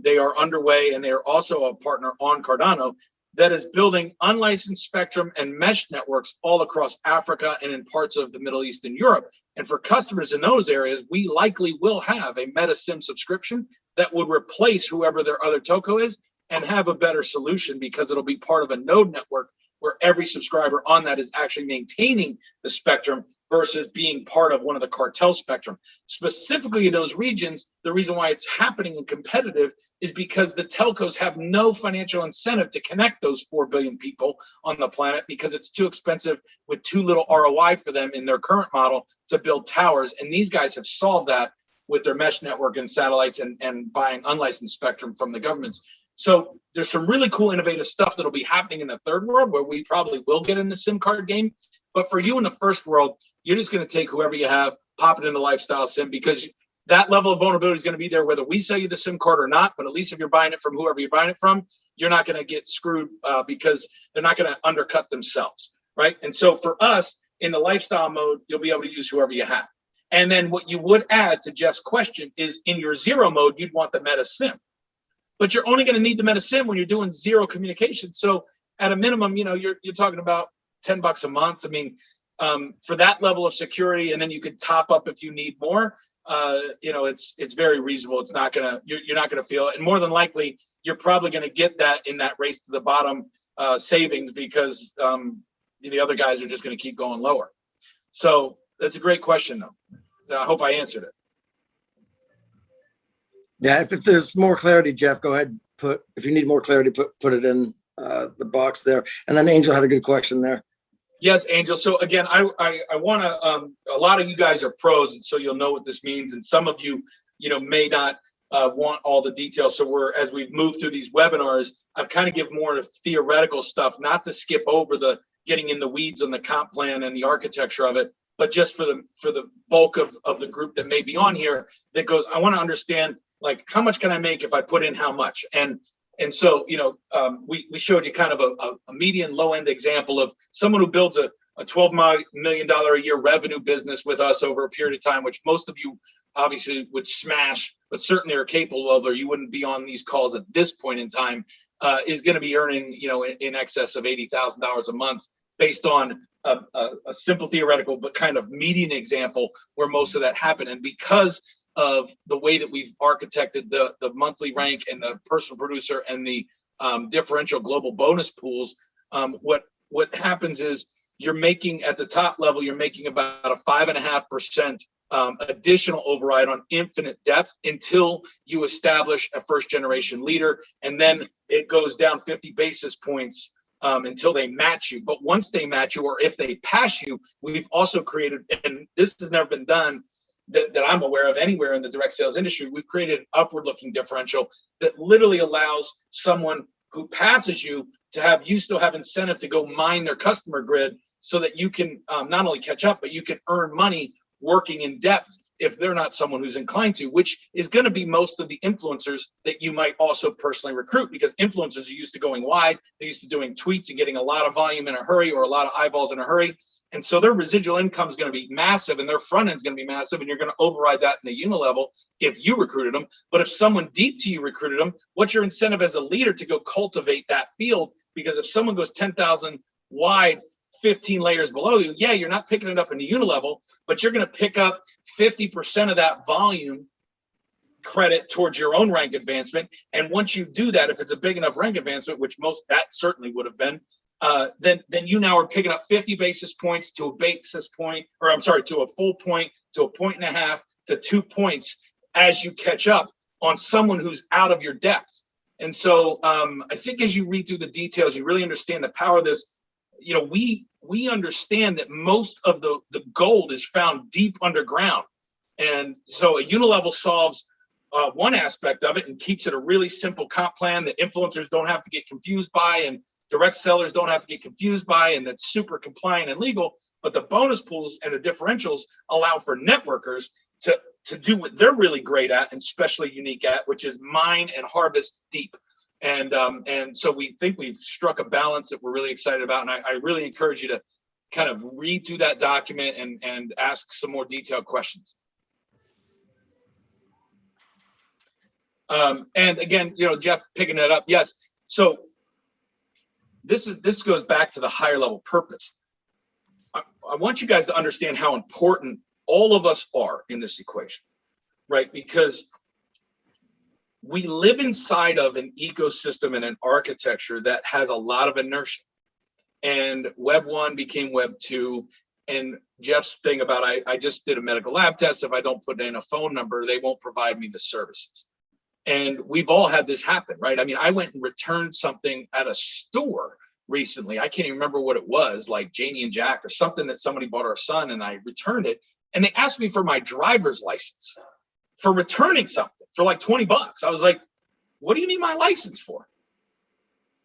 they are underway, and they are also a partner on Cardano that is building unlicensed spectrum and mesh networks all across Africa and in parts of the Middle East and Europe. And for customers in those areas, we likely will have a Meta SIM subscription that would replace whoever their other telco is and have a better solution because it'll be part of a node network where every subscriber on that is actually maintaining the spectrum versus being part of one of the cartel spectrum. Specifically in those regions, the reason why it's happening and competitive is because the telcos have no financial incentive to connect those 4 billion people on the planet because it's too expensive with too little ROI for them in their current model to build towers. And these guys have solved that with their mesh network and satellites and buying unlicensed spectrum from the governments. So there's some really cool innovative stuff that'll be happening in the third world where we probably will get in the SIM card game. But for you in the first world, you're just going to take whoever you have, pop it into lifestyle SIM because that level of vulnerability is going to be there whether we sell you the SIM card or not. But at least if you're buying it from whoever you're buying it from, you're not going to get screwed because they're not going to undercut themselves, right? And so for us in the lifestyle mode, you'll be able to use whoever you have. And then what you would add to Jeff's question is in your zero mode, you'd want the Meta SIM. But you're only going to need the Meta SIM when you're doing zero communication. So at a minimum, you're talking about $10 a month. I mean, for that level of security, and then you could top up if you need more. It's very reasonable. It's not gonna you're not gonna feel it, and more than likely, you're probably gonna get that in that race to the bottom savings because the other guys are just gonna keep going lower. So that's a great question, though. I hope I answered it. Yeah, if there's more clarity, Jeff, go ahead. If you need more clarity, put it in the box there. And then Angel had a good question there. Yes, Angel. So again, I want to. A lot of you guys are pros, and so you'll know what this means. And some of you, may not want all the details. So as we've moved through these webinars, I've kind of give more of theoretical stuff, not to skip over the getting in the weeds on the comp plan and the architecture of it, but just for the bulk of the group that may be on here that goes, I want to understand like how much can I make if I put in how much and so, we showed you kind of a median low end example of someone who builds a $12 million a year revenue business with us over a period of time, which most of you obviously would smash, but certainly are capable of, or you wouldn't be on these calls at this point in time, is going to be earning, in excess of $80,000 a month based on a simple theoretical, but kind of median example where most of that happened. And because of the way that we've architected the monthly rank and the personal producer and the differential global bonus pools, what happens is you're making at the top level, you're making about a 5.5% additional override on infinite depth until you establish a first generation leader. And then it goes down 50 basis points until they match you. But once they match you, or if they pass you, we've also created, and this has never been done, that I'm aware of anywhere in the direct sales industry, we've created an upward looking differential that literally allows someone who passes you to have you still have incentive to go mine their customer grid so that you can not only catch up, but you can earn money working in depth if they're not someone who's inclined to, which is going to be most of the influencers that you might also personally recruit, because influencers are used to going wide. They're used to doing tweets and getting a lot of volume in a hurry or a lot of eyeballs in a hurry. And so their residual income is going to be massive and their front end is going to be massive. And you're going to override that in the unilevel if you recruited them. But if someone deep to you recruited them, what's your incentive as a leader to go cultivate that field? Because if someone goes 10,000 wide 15 layers below you, yeah, you're not picking it up in the unilevel, but you're going to pick up 50% of that volume credit towards your own rank advancement. And once you do that, if it's a big enough rank advancement, which most that certainly would have been, then you now are picking up 50 basis points to a basis point, or I'm sorry, to a full point, to a point and a half, to 2 points as you catch up on someone who's out of your depth. And so I think as you read through the details, you really understand the power of this. You know, we understand that most of the gold is found deep underground. And so a unilevel solves one aspect of it and keeps it a really simple comp plan that influencers don't have to get confused by and direct sellers don't have to get confused by, and that's super compliant and legal. But the bonus pools and the differentials allow for networkers to do what they're really great at and especially unique at, which is mine and harvest deep. And so we think we've struck a balance that we're really excited about. And I really encourage you to kind of read through that document and ask some more detailed questions. And again, you know, Jeff picking that up. Yes. So this goes back to the higher level purpose. I want you guys to understand how important all of us are in this equation, right? Because we live inside of an ecosystem and an architecture that has a lot of inertia. And Web 1 became Web 2. And Jeff's thing about, I just did a medical lab test. If I don't put in a phone number, they won't provide me the services. And we've all had this happen, right? I mean, I went and returned something at a store recently. I can't even remember what it was, like Janie and Jack or something that somebody bought our son, and I returned it. And they asked me for my driver's license for returning something for like 20 bucks. I was like, what do you need my license for?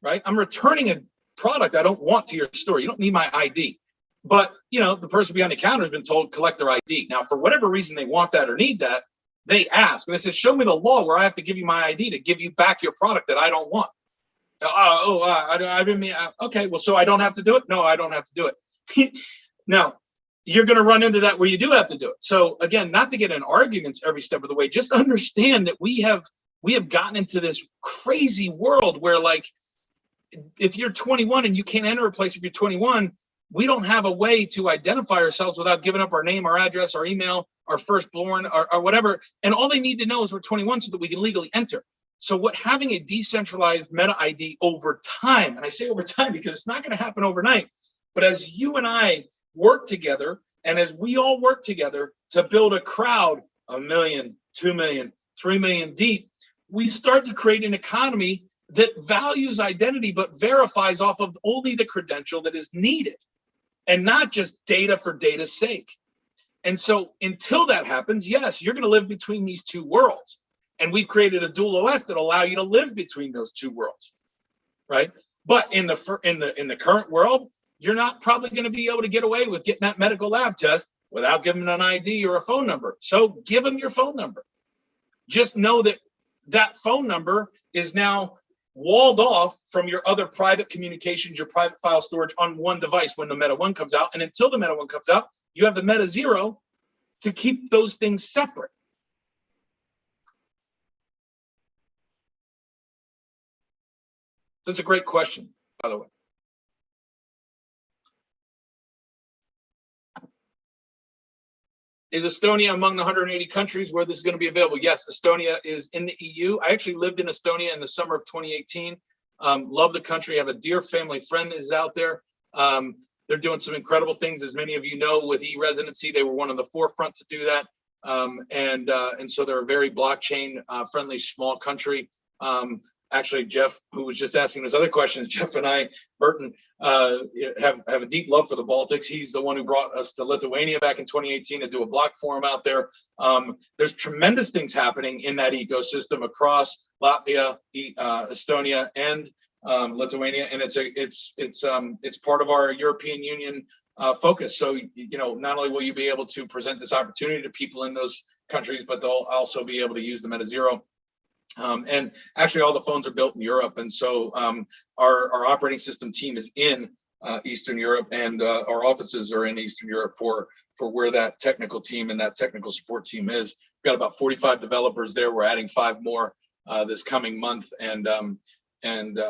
Right? I'm returning a product I don't want to your store. You don't need my ID. But, you know, the person behind the counter has been told collect their ID. Now, for whatever reason they want that or need that, they ask. And I said, show me the law where I have to give you my ID to give you back your product that I don't want. I didn't mean, okay, well, so I don't have to do it? No, I don't have to do it. Now, you're going to run into that where you do have to do it. So again, not to get in arguments every step of the way, just understand that we have gotten into this crazy world where, like, if you're 21 and you can't enter a place if you're 21, we don't have a way to identify ourselves without giving up our name, our address, our email, our firstborn, or whatever. And all they need to know is we're 21 so that we can legally enter. So what having a decentralized meta ID over time, and I say over time because it's not going to happen overnight, but as you and I work together, and as we all work together to build a crowd, 1 million, 2 million, 3 million deep, we start to create an economy that values identity, but verifies off of only the credential that is needed and not just data for data's sake. And so until that happens, yes, you're going to live between these two worlds. And we've created a dual OS that allow you to live between those two worlds, right? But in the current world, you're not probably going to be able to get away with getting that medical lab test without giving an ID or a phone number. So give them your phone number. Just know that that phone number is now walled off from your other private communications, your private file storage on one device when the Meta 1 comes out. And until the Meta 1 comes out, you have the Meta 0 to keep those things separate. That's a great question, by the way. Is Estonia among the 180 countries where this is going to be available? Yes, Estonia is in the EU. I actually lived in Estonia in the summer of 2018. Love the country. I have a dear family friend is out there. They're doing some incredible things. As many of you know, with e-residency, they were one of the forefront to do that. And so they're a very blockchain friendly small country. Actually, Jeff, who was just asking those other questions, Jeff and I, Burton, have a deep love for the Baltics. He's the one who brought us to Lithuania back in 2018 to do a block forum out there. There's tremendous things happening in that ecosystem across Latvia, Estonia, and Lithuania, and it's part of our European Union focus. So, you know, not only will you be able to present this opportunity to people in those countries, but they'll also be able to use the Meta 0. And actually, all the phones are built in Europe, and so our operating system team is in Eastern Europe, and our offices are in Eastern Europe for where that technical team and that technical support team is. We've got about 45 developers there. We're adding 5 more this coming month, and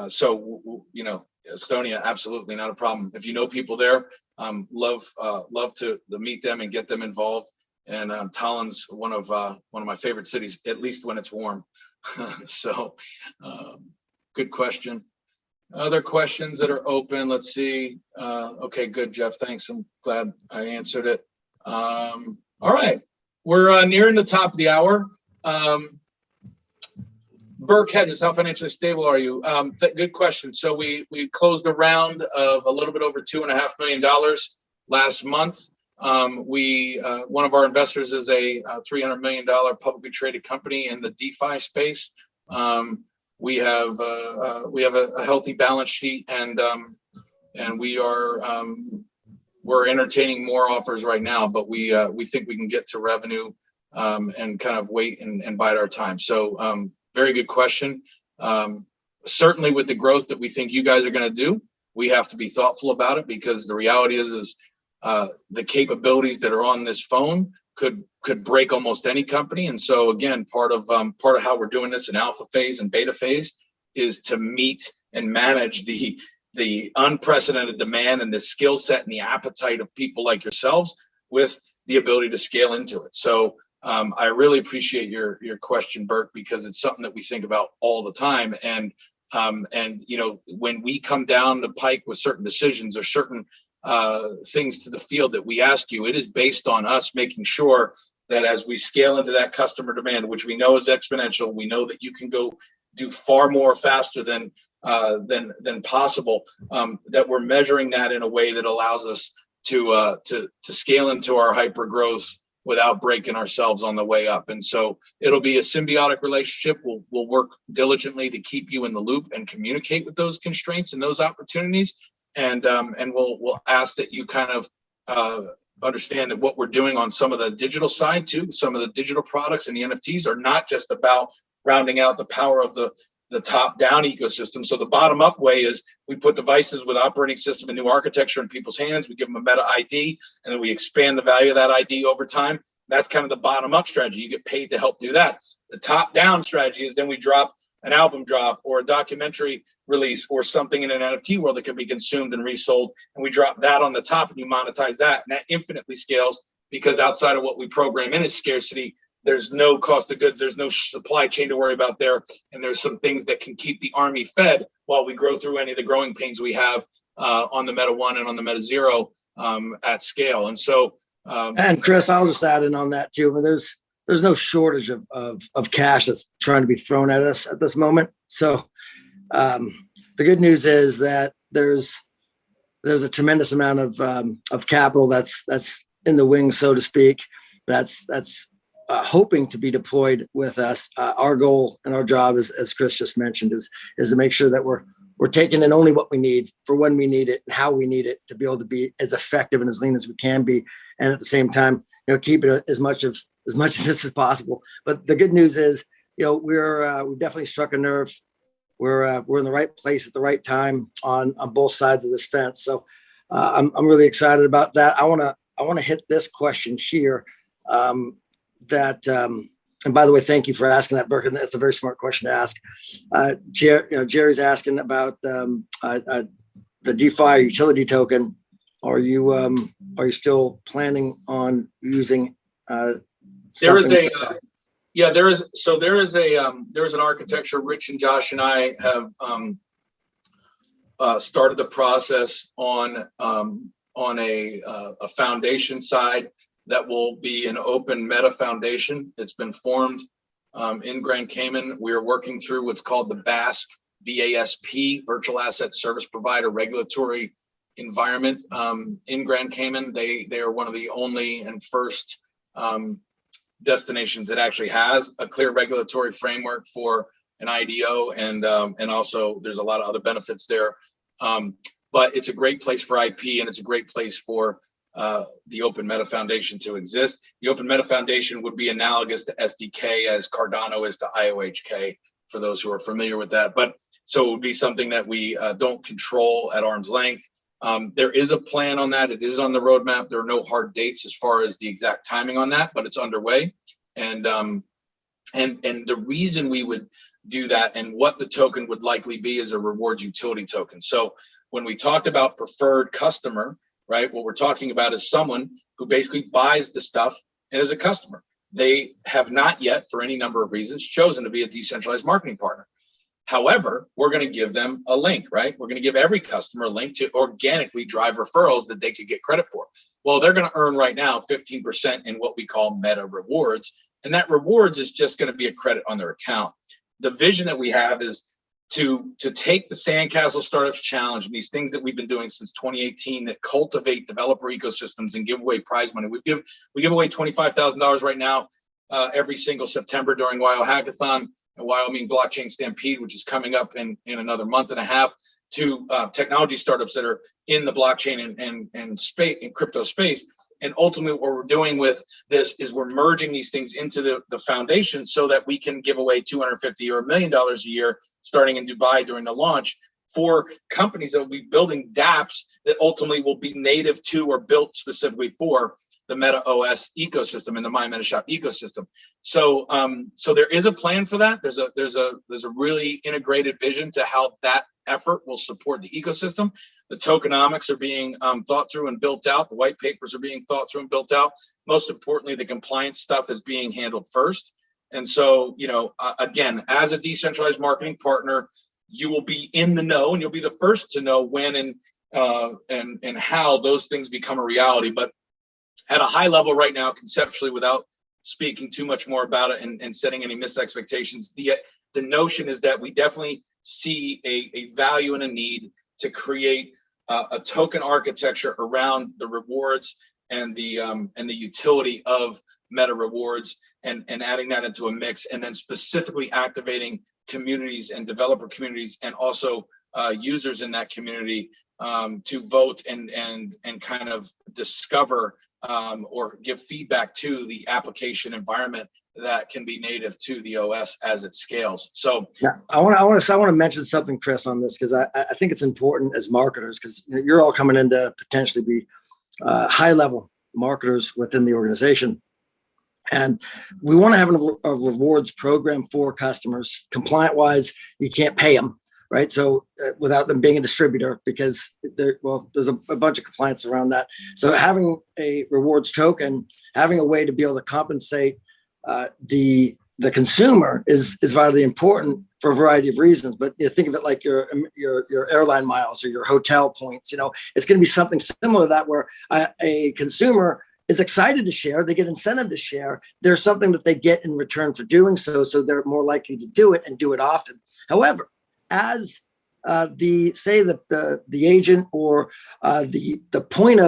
so you know, Estonia, absolutely not a problem. If you know people there, love to meet them and get them involved. And Tallinn's one of my favorite cities, at least when it's warm. So, good question. Other questions that are open? Let's see. Okay, good, Jeff. Thanks. I'm glad I answered it. All right, we're nearing the top of the hour. Burke Hedges, how financially stable are you? Good question. So we closed a round of a little bit over $2.5 million last month. One of our investors is a $300 million publicly traded company in the DeFi space. We have a healthy balance sheet, and we're entertaining more offers right now, but we think we can get to revenue and kind of wait and bide our time. So very good question. Certainly with the growth that we think you guys are going to do, we have to be thoughtful about it, because the reality is the capabilities that are on this phone could break almost any company. And so again, part of how we're doing this in alpha phase and beta phase is to meet and manage the unprecedented demand and the skill set and the appetite of people like yourselves with the ability to scale into it. So I really appreciate your question, Burke, because it's something that we think about all the time. And you know, when we come down the pike with certain decisions or certain things to the field that we ask you, it is based on us making sure that as we scale into that customer demand, which we know is exponential, we know that you can go do far more faster than possible, that we're measuring that in a way that allows us to scale into our hyper growth without breaking ourselves on the way up. And so it'll be a symbiotic relationship. We'll work diligently to keep you in the loop and communicate with those constraints and those opportunities. And we'll ask that you kind of understand that what we're doing on some of the digital side too, some of the digital products and the NFTs are not just about rounding out the power of the top-down ecosystem. So the bottom-up way is we put devices with operating system and new architecture in people's hands. We give them a meta ID, and then we expand the value of that ID over time. That's kind of the bottom-up strategy. You get paid to help do that. The top-down strategy is then we drop an album drop or a documentary release or something in an NFT world that can be consumed and resold, and we drop that on the top and you monetize that. And that infinitely scales, because outside of what we program in is scarcity, there's no cost of goods, there's no supply chain to worry about there, and there's some things that can keep the army fed while we grow through any of the growing pains we have on the Meta 1 and on the Meta 0 at scale. And so and Chris, I'll just add in on that too. But there's no shortage of cash that's trying to be thrown at us at this moment. So the good news is that there's a tremendous amount of capital that's in the wings, so to speak. That's hoping to be deployed with us. Our goal and our job, as Chris just mentioned, is to make sure that we're taking in only what we need for when we need it and how we need it to be able to be as effective and as lean as we can be, and at the same time, you know, keep it as much of this as possible. But the good news is, you know, we've definitely struck a nerve. We're in the right place at the right time on both sides of this fence. So I'm really excited about that. I want to hit this question here. And by the way, thank you for asking that, Burke. That's a very smart question to ask. Jerry's asking about the DeFi utility token. Are you still planning on using? There is an architecture. Rich and Josh and I have started the process on a foundation side that will be an open meta foundation. It's been formed in Grand Cayman. We are working through what's called the VASP, Virtual Asset Service Provider regulatory environment in Grand Cayman. They are one of the only and first destinations that actually has a clear regulatory framework for an IDO, and also there's a lot of other benefits there. But it's a great place for IP, and it's a great place for the Open Meta Foundation to exist. The Open Meta Foundation would be analogous to SDK as Cardano is to IOHK, for those who are familiar with that. But so it would be something that we don't control at arm's length. There is a plan on that. It is on the roadmap. There are no hard dates as far as the exact timing on that, but it's underway. And the reason we would do that, and what the token would likely be is a rewards utility token. So when we talked about preferred customer, right, what we're talking about is someone who basically buys the stuff and is a customer. They have not yet, for any number of reasons, chosen to be a decentralized marketing partner. However, we're going to give them a link, right? We're going to give every customer a link to organically drive referrals that they could get credit for. Well, they're going to earn right now 15% in what we call meta rewards. And that rewards is just going to be a credit on their account. The vision that we have is to take the Sandcastle Startups Challenge and these things that we've been doing since 2018 that cultivate developer ecosystems and give away prize money. We give away $25,000 right now every single September during WYO Hackathon and Wyoming Blockchain Stampede, which is coming up in another month and a half, to technology startups that are in the blockchain and space, in crypto space. And ultimately, what we're doing with this is we're merging these things into the foundation so that we can give away $250,000 or $1 million a year, starting in Dubai during the launch, for companies that will be building dApps that ultimately will be native to or built specifically for the Meta OS ecosystem and the My Meta Shop ecosystem. So, so there is a plan for that. There's a really integrated vision to how that effort will support the ecosystem. The tokenomics are being thought through and built out. The white papers are being thought through and built out. Most importantly, the compliance stuff is being handled first. And so, you know, again, as a decentralized marketing partner, you will be in the know, and you'll be the first to know when and how those things become a reality. But at a high level right now, conceptually, without speaking too much more about it and setting any missed expectations, the notion is that we definitely see a value and a need to create a token architecture around the rewards and the utility of meta rewards, and adding that into a mix, and then specifically activating communities and developer communities and also users in that community to vote and kind of discover or give feedback to the application environment that can be native to the OS as it scales. So yeah, I want to mention something, Chris, on this, because I think it's important as marketers, because you're all coming in to potentially be high level marketers within the organization. And we want to have a rewards program for customers. Compliant wise, you can't pay them, right? So without them being a distributor, because there's a bunch of compliance around that. So having a rewards token, having a way to be able to compensate the consumer is vitally important for a variety of reasons. But you think of it like your airline miles or your hotel points. You know, it's going to be something similar to that, where a consumer is excited to share, they get incentive to share. There's something that they get in return for doing so they're more likely to do it and do it often. However, as the agent or the point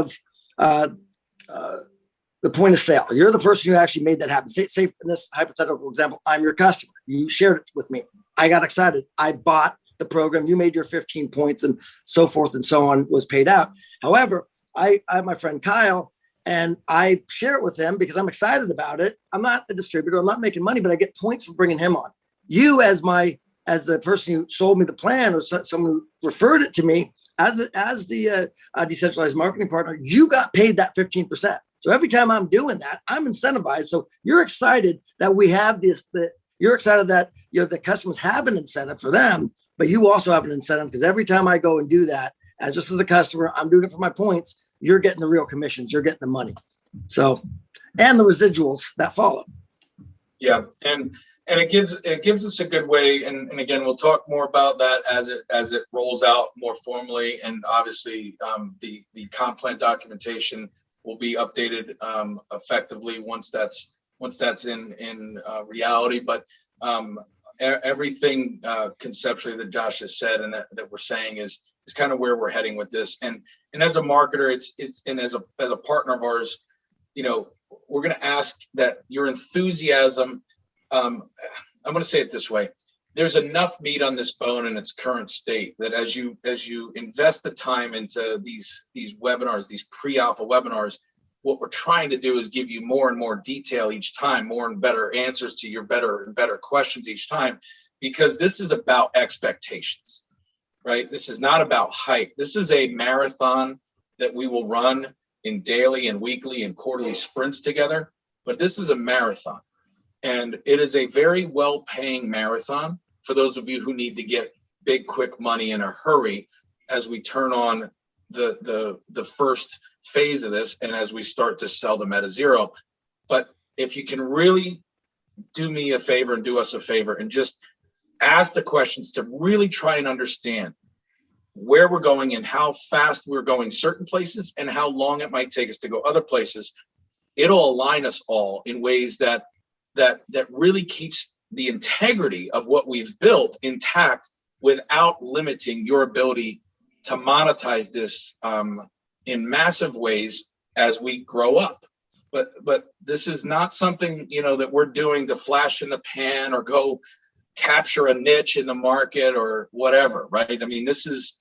of sale, you're the person who actually made that happen. Say in this hypothetical example, I'm your customer. You shared it with me. I got excited. I bought the program. You made your 15 points and so forth and so on was paid out. However, I have my friend Kyle, and I share it with him because I'm excited about it. I'm not a distributor. I'm not making money, but I get points for bringing him on. You, as the person who sold me the plan, or someone who referred it to me as the decentralized marketing partner, you got paid that 15%. So every time I'm doing that, I'm incentivized. So you're excited that we have this. You're excited that the customers have an incentive for them, but you also have an incentive, because every time I go and do that, as a customer, I'm doing it for my points. You're getting the real commissions. You're getting the money. So, and the residuals that follow. Yeah, and it gives us a good way. And again, we'll talk more about that as it rolls out more formally. And obviously, the comp plan documentation will be updated effectively once that's in reality. But everything conceptually that Josh has said and that we're saying is kind of where we're heading with this. And as a marketer, it's and as a partner of ours, we're going to ask that your enthusiasm. I'm going to say it this way: there's enough meat on this bone in its current state that as you invest the time into these webinars, these pre-alpha webinars, what we're trying to do is give you more and more detail each time, more and better answers to your better and better questions each time, because this is about expectations. Right? This is not about hype. This is a marathon that we will run in daily and weekly and quarterly sprints together. But this is a marathon, and it is a very well-paying marathon. for those of you who need to get big, quick money in a hurry as we turn on the first phase of this and as we start to sell them at a zero. But if you can really do me a favor and do us a favor and just ask the questions to really try and understand where we're going and how fast we're going certain places and how long it might take us to go other places, it'll align us all in ways that really keeps the integrity of what we've built intact without limiting your ability to monetize this in massive ways as we grow up. But this is not something, that we're doing to flash in the pan or go capture a niche in the market or whatever, right? I mean, this is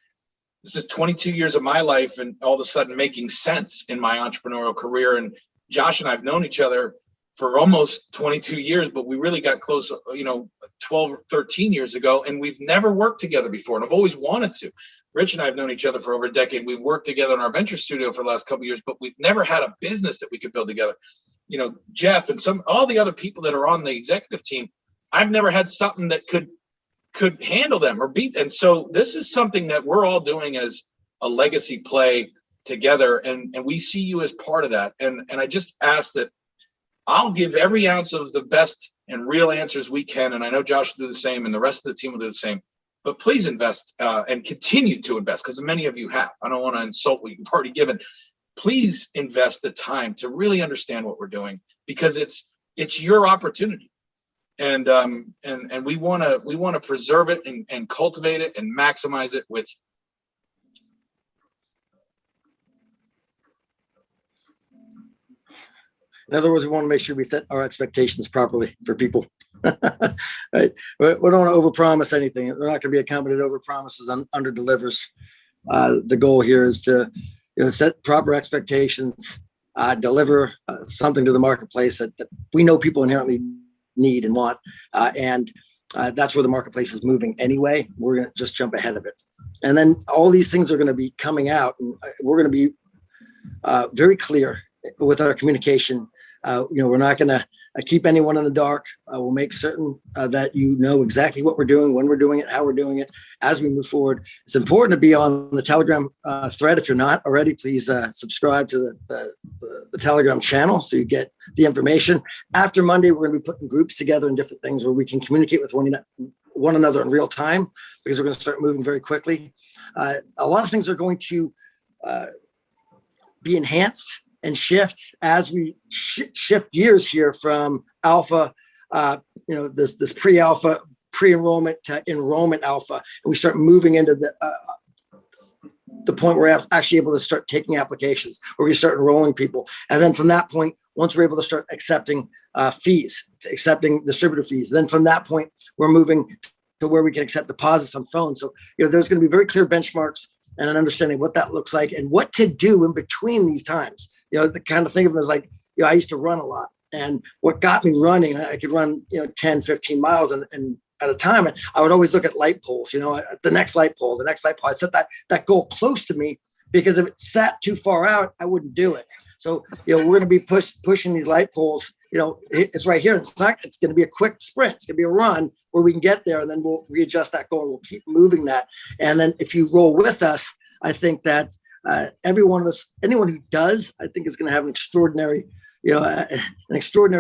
22 years of my life and all of a sudden making sense in my entrepreneurial career. And Josh and I have known each other for almost 22 years, but we really got close, 12 or 13 years ago, and we've never worked together before. And I've always wanted to. Rich and I have known each other for over a decade. We've worked together in our venture studio for the last couple of years, but we've never had a business that we could build together. Jeff and all the other people that are on the executive team, I've never had something that could handle them or beat. And so this is something that we're all doing as a legacy play together. And we see you as part of that. And I just ask that I'll give every ounce of the best and real answers we can. And I know Josh will do the same and the rest of the team will do the same. But please invest and continue to invest, because many of you have. I don't want to insult what you've already given. Please invest the time to really understand what we're doing, because it's your opportunity. And we want to preserve it and cultivate it and maximize it with you. In other words, we want to make sure we set our expectations properly for people. Right? We don't want to overpromise anything. We're not going to be a company that overpromises and underdelivers. The goal here is to set proper expectations, deliver something to the marketplace that we know people inherently need and want, and that's where the marketplace is moving anyway. We're going to just jump ahead of it, and then all these things are going to be coming out, and we're going to be very clear with our communication. We're not going to keep anyone in the dark. We'll make certain that you know exactly what we're doing, when we're doing it, how we're doing it as we move forward. It's important to be on the Telegram thread. If you're not already, please subscribe to the Telegram channel so you get the information. After Monday, we're going to be putting groups together and different things where we can communicate with one another in real time, because we're going to start moving very quickly. A lot of things are going to be enhanced and shift as we shift gears here from alpha, this pre-alpha, pre-enrollment to enrollment alpha, and we start moving into the point where we're actually able to start taking applications, where we start enrolling people. And then from that point, once we're able to start accepting fees, accepting distributor fees, then from that point, we're moving to where we can accept deposits on phones. So, there's going to be very clear benchmarks and an understanding of what that looks like and what to do in between these times. The kind of think of it as like, I used to run a lot, and what got me running, I could run, 10, 15 miles and at a time. And I would always look at light poles, the next light pole. I set that goal close to me, because if it sat too far out, I wouldn't do it. So, we're going to be pushing these light poles. It's right here. It's going to be a quick sprint. It's going to be a run where we can get there, and then we'll readjust that goal and we'll keep moving that. And then if you roll with us, I think that every one of us, anyone who does, I think is going to have an extraordinary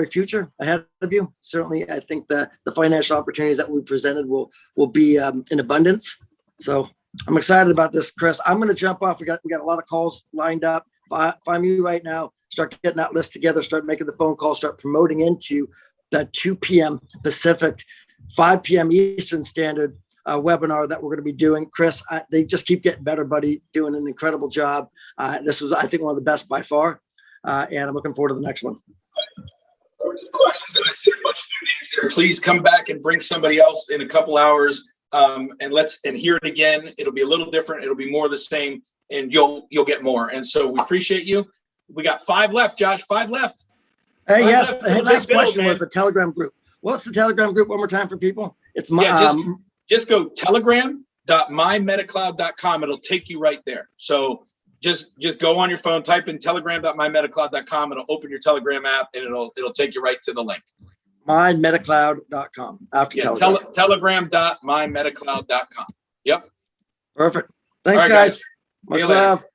future ahead of you. Certainly, I think the financial opportunities that we presented will be in abundance. So I'm excited about this, Chris. I'm going to jump off. We got a lot of calls lined up. If I'm you right now, start getting that list together, start making the phone calls, start promoting into that 2 p.m. Pacific, 5 p.m. Eastern Standard webinar that we're going to be doing. Chris, they just keep getting better, buddy, doing an incredible job. This was, I think, one of the best by far, and I'm looking forward to the next one. Questions, and I see a bunch of new names here. Please come back and bring somebody else in a couple hours, and hear it again. It'll be a little different. It'll be more of the same, and you'll get more. And so we appreciate you. We got 5 left, Josh. 5 left. Hey, yes. The last question was the Telegram group. What's the Telegram group one more time for people? It's my just go telegram.mymetacloud.com. It'll take you right there. So just go on your phone, type in telegram.mymetacloud.com. It'll open your Telegram app, and it'll take you right to the link. mymetacloud.com after Yeah, Telegram. telegram.mymetacloud.com. Yep. Perfect. Thanks, All right, guys. guys. Much See you later. love.